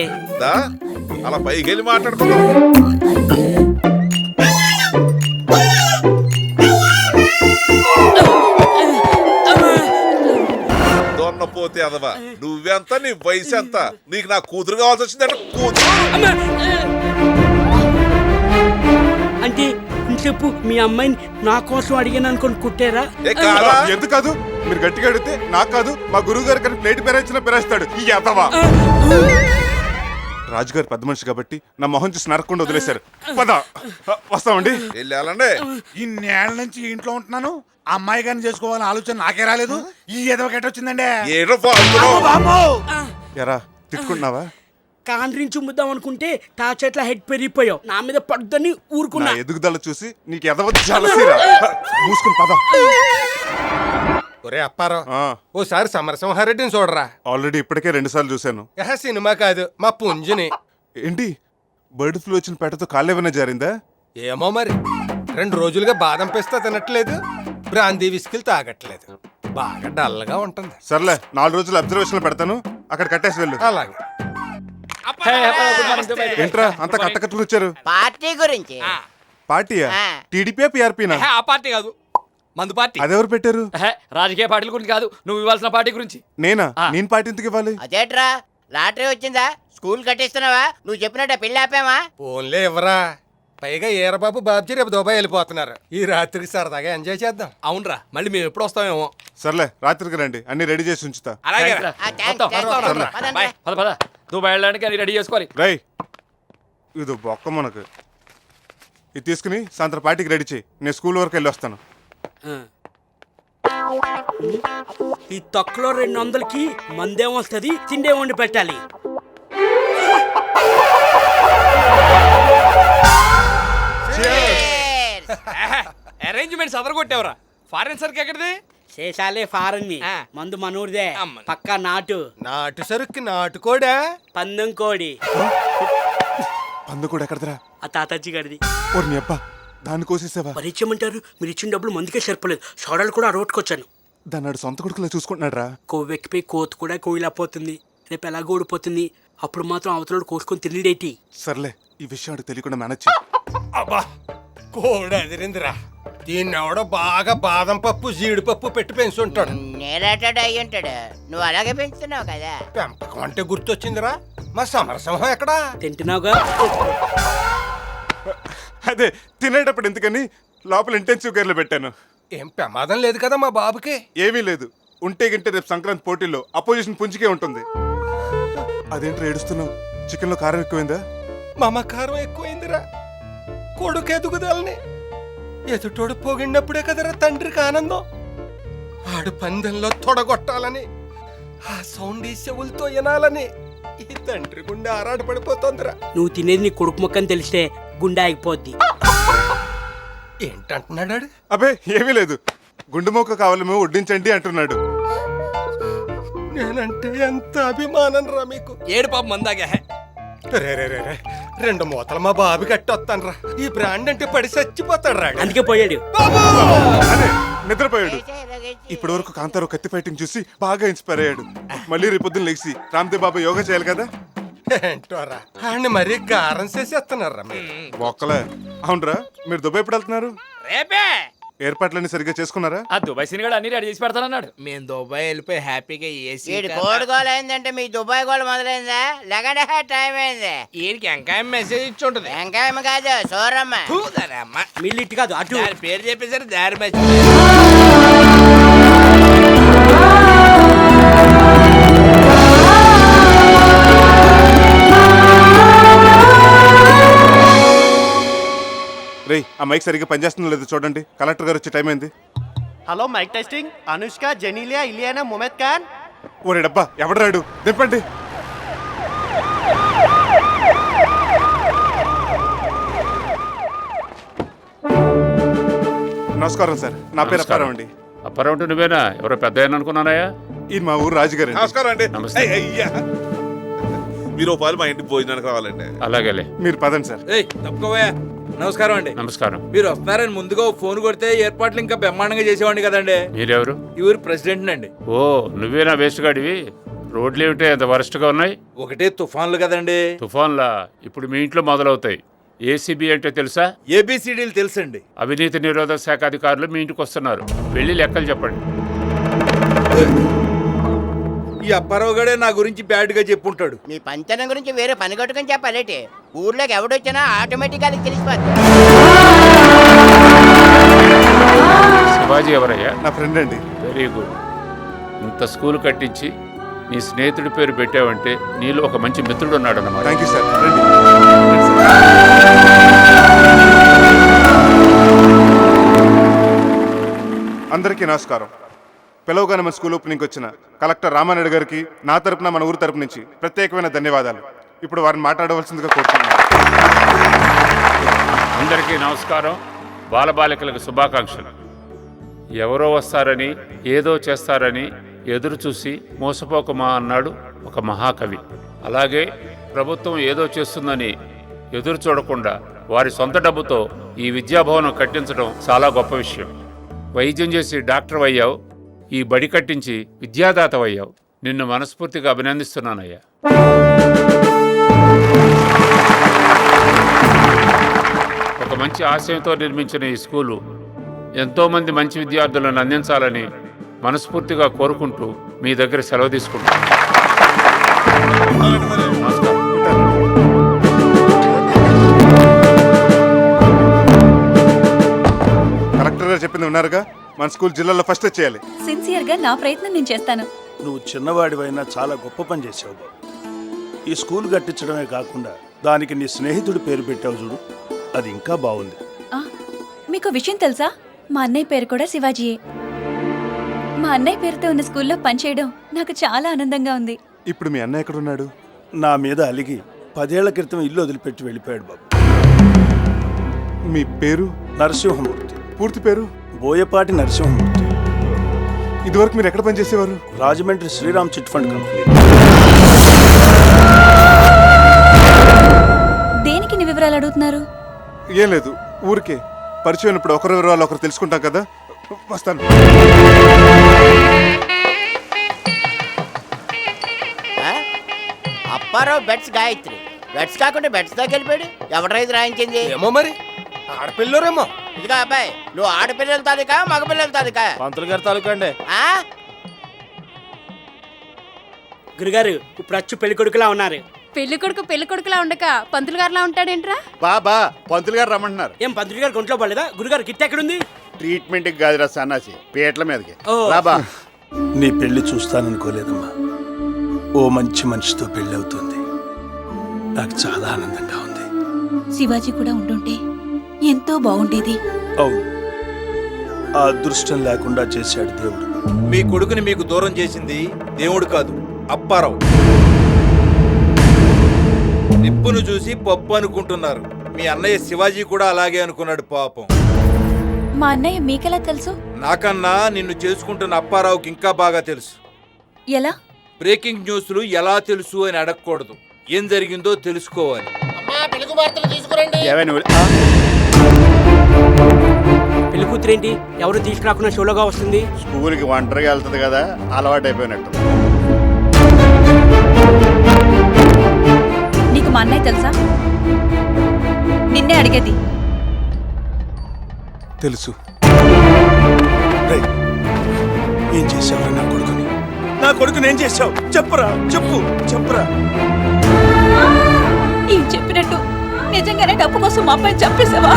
అలా పైకి వెళ్ళి మాట్లాడుకుందాం. దొన్నపోతే అదవా, నువ్వెంత, నీ వయసు ఎంత? నీకు నా కూతురు కావాల్సి వచ్చిందంటే కూతురు అంటే చెప్పు, మీ అమ్మాయిని నా కోసం అడిగాను అనుకుని కుట్టారా? ఎందుకు కాదు? మీరు గట్టిగా అడిగితే నాకు కాదు, మా గురువు గారు కానీ ప్లేట్ పెరేసిన పెరేస్తాడు ఈ అతవా. రాజుగారు పెద్ద మనిషి కాబట్టి నా మొహం చూసి నరకుండా వదిలేశారు. పద వస్తామండి. వెళ్ళాలండి. ఇన్నేళ్ల నుంచి ఇంట్లో ఉంటున్నాను, అమ్మాయి గారిని చేసుకోవాలని ఆలోచన నాకే రాలేదు. ఈ ఏదో వచ్చిందండి. ఎరా తిట్టుకుంటున్నావా? కాండ్రించి ముద్దాం అనుకుంటే తా చెట్ల హెడ్ పెరిగిపోయావు. నా మీద పడుదని ఊరుకున్నా. ఎదుగుదల చూసి నీకు ఎదవద్దు జలసిరా. మూసుకుని పద. ఒరే అప్పారో, ఓసారి సమరసింహారెడ్డిని చూడరా. ఆల్రెడీ ఇప్పటికే 2 సార్లు చూశాను. సినిమా కాదు, మా పుంజుని. ఏంటి బర్డ్ ఫ్లూ వచ్చిన పెట్టతో కాళ్ళేమైనా జారిందా? ఏమో మరి. 2 రోజులుగా బాదం పిస్తా తినట్లేదు, బ్రాందీ విస్కిల్ తాగట్లేదు. బాగా డల్గా ఉంటుంది. సర్లే 4 రోజులు అబ్జర్వేషన్ పెడతాను, అక్కడ కట్టేసి వెళ్ళు. అలాగే. ఏంట్రా అంత కట్టకట్టుకుని వచ్చారు? పార్టీ గురించి. పార్టీయా? టీడీపీ పిఆర్పీనా? ఆ పార్టీ కాదు, మందు పార్టీ. అదెవరు పెట్టారు? రాజకీయ పార్టీల గురించి కాదు, నువ్వు ఇవ్వాల్సిన పార్టీ గురించి. నేనా? నేను పార్టీ ఎందుకు ఇవ్వాలి? అదేట్రా లాటరీ వచ్చిందా? స్కూల్ కట్టిస్తున్నావా? నువ్వు చెప్పినట్టే పెళ్లి ఆపామా? ఫోన్లే ఇవ్వరా. పైగా ఏరబాబు బాబ్జీ రేపు దుబాయ్ వెళ్ళిపోతున్నారు. ఈ రాత్రికి సరదాగా ఎంజాయ్ చేద్దాం. అవునరా, మళ్ళీ మేము ఎప్పుడు వస్తామేమో. సర్లే రాత్రికి రండి, అన్ని రెడీ చేసి ఉంచుతా. దుబాయ్ వెళ్ళడానికి అన్ని రెడీ చేసుకోవాలి. రై ఇది బొక్క మనకు. ఇది తీసుకుని సాయంత్రం పార్టీకి రెడీ చేయి, నేను స్కూల్ వరకు వెళ్ళి వస్తాను. ఈ తొక్కలో 200కి మందేం వస్తుంది, తిండే వండి పెట్టాలి. అరేంజ్మెంట్స్ అదరగొట్టేవరా. ఫారెన్ సరుకు ఎక్కడిది? శేషాలే ఫారెన్ మందు మనూరిదే. పక్కా నాటు సరుకు. నాటుకోడా? పందెం కోడి. పందు కూడా ఎక్కడదరా? ఆ తాతజ్జి గడిది. ఓర్ని అబ్బా, దాన్ని కోసేసావా? పరిచయమంటారు, మీరు ఇచ్చిన డబ్బులు మందుకే సరిపోలేదు. సోడాలు కూడా రోడ్కొచ్చాను. దాన్ని సొంత కొడుకులా చూసుకుంటున్నాడు రా. కొవ్వెక్కిపోయి కోతు కూడా కోయిలాపోతుంది. రేపు ఎలాగో ఓడిపోతుంది, అప్పుడు మాత్రం అవతల కోసుకొని తిరిగిడేటి. సర్లే, ఈ విషయం అడిగి తెలియకుండా మేనేజ్ చెయ్యి. అబ్బా కోడి అదిరిందిరా. దీన్ని ఎవడో బాగా బాదం పప్పు జీడిపప్పు పెట్టి పెంచుంటాడు. నేనేటాడు అయ్యి ఉంటాడు, నువ్వు అలాగే పెంచుతున్నావు కదా. పెంపకం అంటే గుర్తొచ్చిందిరా, మా సమరసింహం ఎక్కడా? తింటున్నావుగా. అదే తినేటప్పుడు ఎందుకని లోపల ఇంటెన్సివ్ కేర్లో పెట్టాను. ఏం ప్రమాదం లేదు కదా మా బాబుకి? ఏమీ లేదు. ఉంటే గింటే రేపు సంక్రాంతి పోటీల్లో అపోజిషన్ పుంజికే ఉంటుంది. అదేంటి ఏడుస్తున్నావు? చికెన్ లో కారం ఎక్కువైందా? మమకారం ఎక్కువైందిరా. కొడుకు ఎదుగుదలని ఎదుటోడు పొగిడినప్పుడే కదరా తండ్రికి ఆనందం. ఆడు పందెంలో తొడగొట్టాలని, ఆ సౌండ్ ఈ చెవులతో వినాలని ఈ తండ్రి గుండె ఆరాటపడిపోతోందిరా. నువ్వు తినేది నీ కొడుకు మొక్కని తెలిస్తే గుండె ఆగిపోద్ది. ఏంటంటున్నాడు? అబ్బే ఏమీ లేదు, గుండె మొక్క కావాలేమో వడ్డించండి అంటున్నాడు. నేనంటే ఎంత అభిమానం రా మీకు. ఏడు పాప మందాగా. రే 2 మూతలు మా బాబు కట్టొస్తాను రా. ఈ బ్రాండ్ అంటే పడి చచ్చిపోతాడు రా. అందుకే పోయాడు. అదే నిద్రపోయాడు. ఇప్పటి వరకు కాంతారావు కత్తి ఫైటింగ్ చూసి బాగా ఇన్స్పైర్ అయ్యాడు. మళ్ళీ రేపొద్దున లేచి రామ్దేవ్ బాబా యోగా చేయాలి కదా. ఏంటోరా ఆయన మరీ గారం చేసేస్తున్నారా ఒక్కలే. అవునరా, మీరు దుబాయ్ ఎప్పుడు వెళ్తున్నారు? రేపే. ఏర్పాట్లన్నీ సరిగ్గా చేసుకున్నారా? ఆ దుబాయ్ సీన్ కూడా అన్ని రెడీ చేసి పెడతానన్నాడు. మేము దుబాయ్ వెళ్ళిపోయి హ్యాపీగా ఏసీ కోడి గోల్ అయిందంటే మీ దుబాయ్ గోల్ మొదలైందా? లగడ టైం అయింది. ఈయనకి ఎంకాయ మెసేజ్ ఇచ్చి ఉంటుంది. ఎంకాయమ్మ కాదు, సోరమ్మ. మిల్లిట్ కాదు, అటు పేరు చెప్పేసరి దారి మధ్య. రేయ్ ఆ మైక్ సరిగ్గా పనిచేస్తుందో లేదో చూడండి, కలెక్టర్ గారు వచ్చే టైం అయింది. Hello mic testing. Anushka, Genelia, Ileana, Mumaith Khan. ఓరే డబ్బా ఎవడు రాడు, దింపండి. నమస్కారం సార్, నా పేరు అప్పారావు అండి. అప్పారావు నువ్వేనా? ఎవరో పెద్ద ఆయన అనుకున్నానయ్యా. ఈ మా ఊరు రాజుగారు. నమస్కారం అండి. నమస్తే. అయ్యా మీరు పాలు మా ఇంటికి భోజనానికి రావాలండి. అలాగేలే. మీరు పదండి సార్. తప్పుకోవయ్యా. నమస్కారం అండి. నమస్కారం. మీరు వస్తున్నారని ముందుగా ఫోన్ కొడితే ఏర్పాట్లు ఇంకా బ్రహ్మాండంగా చేసేవాడిని కదండి. మీరెవరు? ఈ ఊరు ప్రెసిడెంట్ అండి. ఓ నువ్వేనా వేస్ట్ గాడివి? రోడ్లు ఏమిటో ఎంత వరస్ట్ గా ఉన్నాయి. ఒకటే తుఫాన్లు కదండి. తుఫాన్లా ఇప్పుడు మీ ఇంట్లో మొదలవుతాయి. ఏసీబీ అంటే తెలుసా? ఏబిసిడీలు తెలుసండి. అవినీతి నిరోధక శాఖ అధికారులు మీ ఇంటికి వస్తున్నారు. వెళ్ళి లెక్కలు చెప్పండి. ఈ అప్పారావు గడే నా గురించి బ్యాడ్ గా చెప్పుంటాడు. మీ పంచనం గురించి వేరే పని కట్టుకుని చెప్పాలేటి? ఊర్లోకి ఎవడొచ్చినా ఆటోమేటిక్గా తెలిసిపోద్ది. శివాజీ ఎవరయ్యా? నా ఫ్రెండ్ అండి. Very good. ఇంత స్కూల్ కట్టించి నీ స్నేహితుడి పేరు పెట్టావంటే నీలో ఒక మంచి మిత్రుడు ఉన్నాడు అన్నమాట. Thank you sir. అందరికీ నమస్కారం. పిలవగానే మన స్కూల్ ఓపెనింగ్కి వచ్చిన కలెక్టర్ రామానాయుడు గారికి నా తరపున మన ఊరు తరపు నుంచి ప్రత్యేకమైన ధన్యవాదాలు. ఇప్పుడు వారిని మాట్లాడవలసిందిగా కోరుతున్నాను. అందరికీ నమస్కారం. బాలబాలికలకు శుభాకాంక్షలు. ఎవరో వస్తారని ఏదో చేస్తారని ఎదురు చూసి మోసపోకమా అన్నాడు ఒక మహాకవి. అలాగే ప్రభుత్వం ఏదో చేస్తుందని ఎదురు చూడకుండా వారి సొంత డబ్బుతో ఈ విద్యాభవనం కట్టించడం చాలా గొప్ప విషయం. వైద్యం చేసి డాక్టర్ అయ్యావు, ఈ బడి కట్టించి విద్యాదాత అయ్యావు. నిన్ను మనస్ఫూర్తిగా అభినందిస్తున్నానయ్యా. ఒక మంచి ఆశయంతో నిర్మించిన ఈ స్కూలు ఎంతోమంది మంచి విద్యార్థులను అందించాలని మనస్ఫూర్తిగా కోరుకుంటూ మీ దగ్గర సెలవు తీసుకుంటాను. కలెక్టర్ గారు చెప్పింది ఉన్నారుగా, మన స్కూల్ జిల్లాలో ఫస్ట్ చేయాలి. సిన్సియర్ గా నా ప్రయత్నం నేను చేస్తాను. నువ్వు చిన్నవాడివైనా చాలా గొప్ప పని చేసావు బాబు. ఈ స్కూల్ కట్టించడమే కాకుండా దానికి నీ స్నేహితుడి పేరు పెట్టావు చూడు, అది ఇంకా బాగుంది. మీకు విషయం తెలుసా? మా అన్నయ్య పేరు కూడా శివాజీయే. మా అన్నయ్య పేరుతో ఉన్న స్కూల్లో పనిచేయడం నాకు చాలా ఆనందంగా ఉంది. ఇప్పుడు మీ అన్నయ్య ఎక్కడ ఉన్నాడు? నా మీద అలిగి 10 ఏళ్ల క్రితం ఇల్లు వదిలిపెట్టి వెళ్ళిపోయాడు బాబు. మీ పేరు? నరసింహమూర్తి. పూర్తి పేరు? బోయపాటి నరసింహమూర్తి. ఇదివరకు మీరు ఎక్కడ పనిచేసేవారు? Rajahmundry Sriram chit fund company. దేనికి నీ వివరాలు అడుగుతున్నారు? ఏం లేదు, ఊరికే పరిచయం ఇప్పుడు ఒకరి వివరాలు ఒకరు తెలుసుకుంటాం కదా. వస్తాను. అప్పారావు బెట్స్ గాయత్రి. బెట్స్ కాకుండా బెట్స్ దాకా వెళ్ళిపోయాడు. ఎవడరా ఇది రాయించింది? ఏమో మరి, ఆడపిల్లరేమో. ఇదిగా అబ్బాయి, నువ్వు ఆడపిల్లల తాలూకా మగపిల్లల తాలూకా? పంతులు గారి తాలూకా అండి. గురుగారు ఇప్పుడు అచ్చు పెళ్లి కొడుకులా ఉన్నారు. పెళ్లి కొడుకులా ఉండక పంతులు గారిలా ఉంటాడేంట్రా? బాబా పంతులు గారు రమ్మంటున్నారు. ఏం పంతులు గారు ఒంట్లో పడలేదా? గురుగారు కిట్ ఎక్కడుంది? ట్రీట్మెంట్ గాదిరా సన్నాసి, పేట్ల మీదకి. బాబా నీ పెళ్లి చూస్తాననుకోలేదమ్మా. ఓ మంచి మనిషితో పెళ్లి అవుతుంది. నాకు చాలా ఆనందంగా ఉంది. శివాజీ కూడా ఉండుంటే ఎంతో బాగుండేది. అవును, ఆ అదృష్టం లేకుండా చేశాడు దేవుడు. మీ కొడుకుని మీకు దూరం చేసింది దేవుడు కాదు, అప్పారావు. నిప్పును చూసి పప్పు అనుకుంటున్నారు. మీ అన్నయ్య శివాజీ కూడా అలాగే అనుకున్నాడు పాపం. మా అన్నయ్య మీకెలా తెలుసు? నాకన్నా నిన్ను చేసుకుంటున్న అప్పారావుకి ఇంకా బాగా తెలుసు. ఎలా? బ్రేకింగ్ న్యూస్లు ఎలా తెలుసు అని అడగకూడదు, ఏం జరిగిందో తెలుసుకోవాలి. పెళ్లి కూతురేంటి ఎవరు తీసుకురాకుండా షోలోగా వస్తుంది? స్కూల్కి ఒంటరిగా వెళ్తుంది కదా, అలవాటు అయిపోయినట్టు. నీకు మా అన్నయ్య తెలుసా? నిన్నే అడిగేది. తెలుసు. ఏం చేశావు నా కొడుకుని? నా కొడుకుని ఏం చేశావు? చెప్పురా, చెప్పురా. ఏం చెప్పినట్టు నిజంగానే డబ్బు కోసం మా అబ్బాయిని చంపేశావా?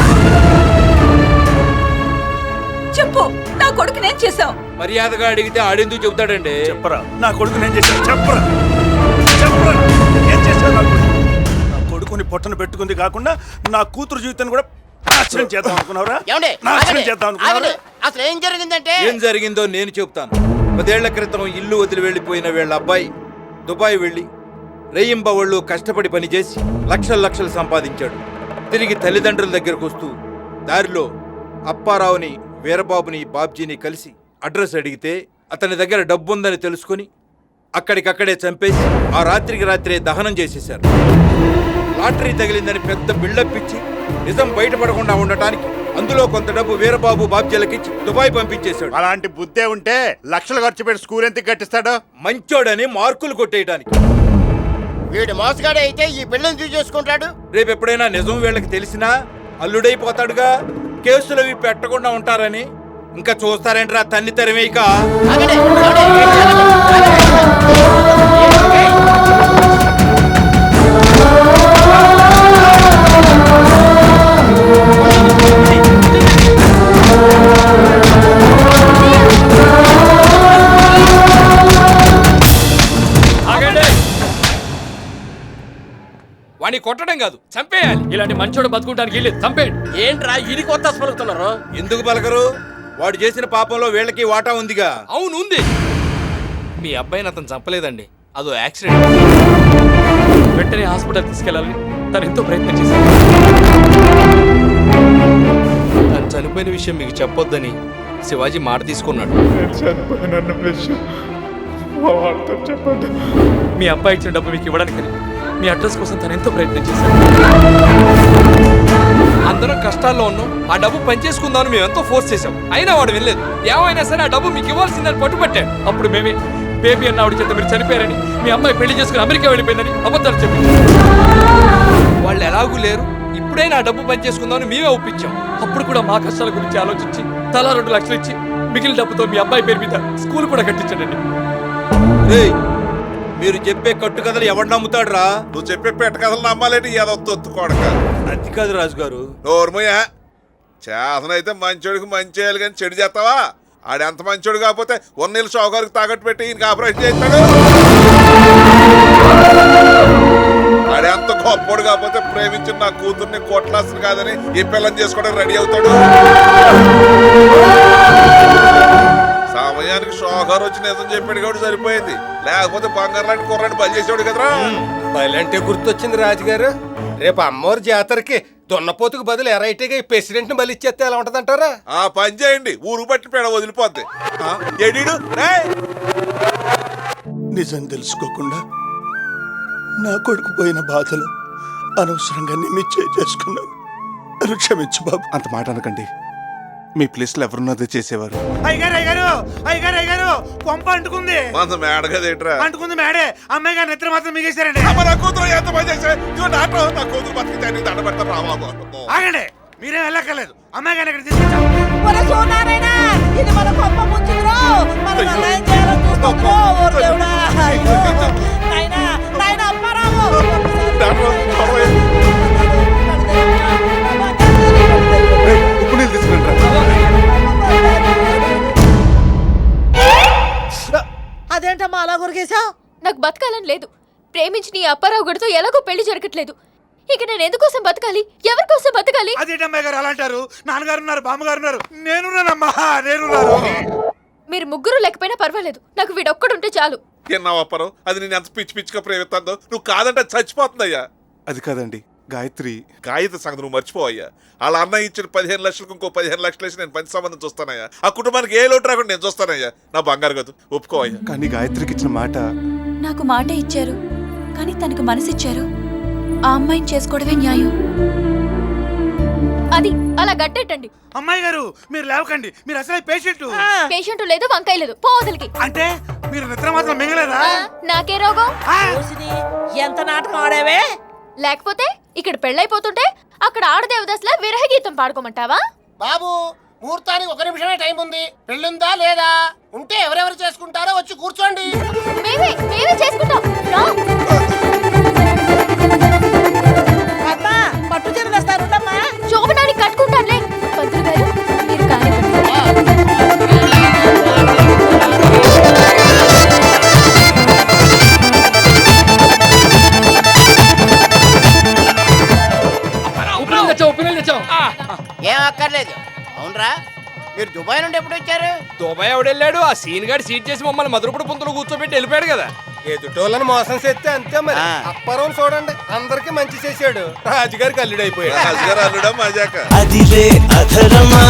చెప్పు, నా కొడుకు నేను చేశావు? మర్యాదగా అడిగితే ఆడెందుకు చెబుతాడండి? చెప్పరా, నా కొడుకు నేను చేశాను. చెప్పరా, ఏం చేశావు? నా కొడుకుని పొట్టను పెట్టుకుంది కాకుండా నా కూతురు జీవితాన్ని కూడా నాశనం చేద్దాం అనుకున్నావురా? ఏమండి? నాశనం ఆగండి, చేద్దాం అనుకున్నావురా? ఆగండి. అసలు ఏం జరిగిందంటే ఏం జరిగిందో నేను చెప్తాను. 10 ఏళ్ల క్రితం ఇల్లు వదిలి వెళ్ళిపోయిన వీళ్ళ అబ్బాయి దుబాయ్ వెళ్ళి రెయ్యింబవళ్ళు కష్టపడి పనిచేసి లక్షలు సంపాదించాడు. తిరిగి తల్లిదండ్రుల దగ్గరకు వస్తూ దారిలో అప్పారావుని, వీరబాబుని, బాబ్జీని కలిసి అడ్రస్ అడిగితే అతని దగ్గర డబ్బుందని తెలుసుకొని అక్కడికక్కడే చంపేసి ఆ రాత్రికి రాత్రే దహనం చేసేశారు. లాటరీ తగిలిందని పెద్ద బిల్డప్ ఇచ్చి నిజం బయటపడకుండా ఉండటానికి అందులో కొంత డబ్బు వీరబాబు, బాబ్జీలకిచ్చి దుబాయ్ పంపించేశాడు. అలాంటి బుద్ధే ఉంటే లక్షలు ఖర్చు పెట్టి స్కూల్ ఎంత కట్టిస్తాడో. మంచోడని మార్కులు కొట్టేయడానికి. వీడు మోసగాడే అయితే ఈ బిల్లును చూసేసుకుంటాడు. రేపు ఎప్పుడైనా నిజం వీళ్ళకి తెలిసినా అల్లుడైపోతాడుగా. కేసులు అవి పెట్టకుండా ఉంటారని. ఇంకా చూస్తారేంట్రా తన్ని తరిమేయక. వాడిని కొట్టడం కాదు, చంపేయాలి. ఇలాంటి మంచోడు బతుకుంటానికి వెళ్ళి చంపేయండి. ఏంట్రా ఇది కొత్త పలుకుతున్నారు? ఎందుకు పలకరు? వాడు చేసిన పాపంలో వీళ్ళకి వాటా ఉందిగా. అవును ఉంది. మీ అబ్బాయిని అతను చంపలేదండి, అదో యాక్సిడెంట్. వెంటనే హాస్పిటల్ తీసుకెళ్ళాలని తను ఎంతో ప్రయత్నం చేశాడు. తను చనిపోయిన విషయం మీకు చెప్పొద్దని శివాజీ మాట తీసుకున్నాడు. మీ అబ్బాయి ఇచ్చిన డబ్బు మీకు ఇవ్వడానికి మీ అడ్రస్ కోసం తను ఎంతో ప్రయత్నం చేశాడు. అందరం కష్టాల్లో ఉన్నాం. ఆ డబ్బు పనిచేసుకుందామని మేము ఎంతో ఫోర్స్ చేశాం. అయినా వాడు వెళ్ళలేదు. ఏమైనా సరే ఆ డబ్బు మీకు ఇవ్వాల్సిందని పట్టుబట్టాడు. అప్పుడు మేమే బేబీ అన్న ఆవిడ చేత మీరు చనిపోయారని, మీ అమ్మాయి పెళ్లి చేసుకుని అమెరికా వెళ్ళిపోయిందని అబద్ధాలు చెప్పించారు. వాళ్ళు ఎలాగూ లేరు. ఇప్పుడైనా ఆ డబ్బు పనిచేసుకుందామని మేమే ఒప్పించాం. అప్పుడు కూడా మా కష్టాల గురించి ఆలోచించి తలా 2 లక్షలు ఇచ్చి మిగిలిన డబ్బుతో మీ అబ్బాయి పేరు మీద స్కూల్ కూడా కట్టించాడండి. మీరు చెప్పే కట్టు కథలు ఎవడు నమ్ముతాడు రా? నువ్వు చెప్పే పెట్ట కథలు నమ్మాలేంటి ఎదొత్తుకోడక. అది కాదు రాజుగారు. నోర్మయ్య చేతనైతే మంచోడికి మంచి చేయాలి కానీ చెడు చేస్తావా? ఆడెంత మంచోడు కాకపోతే 1 నెల షావుకారికి తాకట్టు పెట్టి ఈయనకి ఆపరేషన్ చేస్తాడు. ఆడెంత గొప్పోడు కాకపోతే ప్రేమించిన నా కూతుర్ని కొట్లాసిన కాదని ఈ పిల్లని చేసుకోవడానికి రెడీ అవుతాడు. సమయానికి షోకారు వచ్చి నిజం చెప్పాడు కాబట్టి సరిపోయింది. లేకపోతే బంగారు లాంటి కుర్రాన్ని బలి చేసేవాడు కదరా. బలంటే గుర్తొచ్చింది రాజుగారు. రేపు అమ్మోరు జాతరకి దున్నపోతుకు బదులు ఎరైటీగా ఈ ప్రెసిడెంట్ ని బలి ఇచ్చేస్తే ఎలా ఉంటదంటారా? ఆ పని చేయండి, ఊరు బట్టి పేడ వదిలిపోద్ది. ఎడీడు నిజం తెలుసుకోకుండా నా కొడుకు పోయిన బాధలు అనవసరంగా నిమిచ్చే చేసుకున్నాను. నన్ను క్షమించు బాబు. అంత మాట అనకండి. మీ ప్లేస్లో ఎవరున్నదో చేసేవారు. అయ్యగారు కొంప అంటుకుంది. మేడ కదేట్రా? అంటుకుంది మేడే. అమ్మాయి గారు నిద్ర మాత్రం మిగేశారండి. నా కూతురు ఎంత పని చేసా? నా కూతురు బతికి దండ పెడతారు రాబాబు. ఆగండి, మీరేం వెళ్ళక్కర్లేదు. అమ్మాయి గారిని ఇక్కడ తీసుకొచ్చాం. ఇది మన కొంప ముంచుకురా. మనం ఎలా ఏం చేయాలో చూస్తాము. ఓ దేవుడా, నాయనా నాయనా అప్పారావు. ఇప్పుడు నేను తీసుకుంటా. అదేంటమ్మా అలా కొరికేశావు? నాకు బతకాలని లేదు. ప్రేమించి నీ అప్పారావు గడితో ఎలాగో పెళ్లి జరగట్లేదు. ఇక నేను ఎందుకోసం బతకాలి? ఎవరి కోసం బతకాలి? అదేంటమ్మాయి గారు అలా అంటారు? నాన్నగారు ఉన్నారు, బామ్మగారు ఉన్నారు, నేనున్నానమ్మా, నేనున్నాను. మీరు ముగ్గురు లేకపోయినా పర్వాలేదు, నాకు వీడొక్కడుంటే చాలు. ఎన్నావు అప్పరం? అది నేను ఎంత పిచ్చి పిచ్చిగా ప్రేమిస్తుందో. నువ్వు కాదంటే చచ్చిపోతుందయ్యా. అది కాదండి, గాయత్రి సంగతి నువ్వు మర్చిపోవయ్యా. వాళ్ళ అన్న ఇచ్చిన 15 లక్షలకు ఇంకో 15 లక్షలు వేసి నేను మంచి సంబంధం చూస్తానయ్యా. ఆ కుటుంబానికి ఏ లోటు రాకుండా నేను చూస్తానయ్యా. నా బంగారు గదు ఒప్పుకోవయ్యా. కానీ గాయత్రికి ఇచ్చిన మాట. నాకు మాట ఇచ్చారు, కానీ తనకు మనసిచ్చారు. ఆ అమ్మాయిని చేసుకోవడమే న్యాయం. అది అలా గట్టెట్టండి. అమ్మాయి గారు మీరు లేవకండి. మీరు అసలు పేషెంట్ లేదు, వంకాయ లేదు, పోవతలకి. అంటే మీరు నిద్ర మాత్రం మింగలేదా? నాకే రోగం? ఎంత నాటకం ఆడేవే. లేకపోతే ఇక్కడ పెళ్ళైపోతుంటే అక్కడ ఆడదేవదాసులా విరహ గీతం పాడుకోమంటావా? బాబు, ముహూర్తానికి 1 నిమిషమే టైం ఉంది. పెళ్ళుందా లేదా? ఉంటే ఎవరెవరు చేసుకుంటారో వచ్చి కూర్చోండి. మేమే చేసుకుంటాం. పట్టు చీర తెస్తారుండమ్మా. శోభనానికి కట్టుకుంటానులే. పంతులు గారు మీరు కానీ తెచ్చావు. దుబాయ్ నుండి ఎప్పుడు వచ్చారు? దుబాయ్ ఎవడెళ్ళాడు? ఆ సీన్ గారి సీట్ చేసి మమ్మల్ని మధురపుడు పుంతలు కూర్చోబెట్టి వెళ్ళిపోయాడు కదా. ఎదుటోళ్ళని మోసం చేస్తే అంతే మరి. అప్పారం చూడండి, అందరికి మంచి చేశాడు, రాజుగారికి అల్లుడైపోయాడు. రాజుగారు అల్లుడా మజాక. అదిరే అధరమా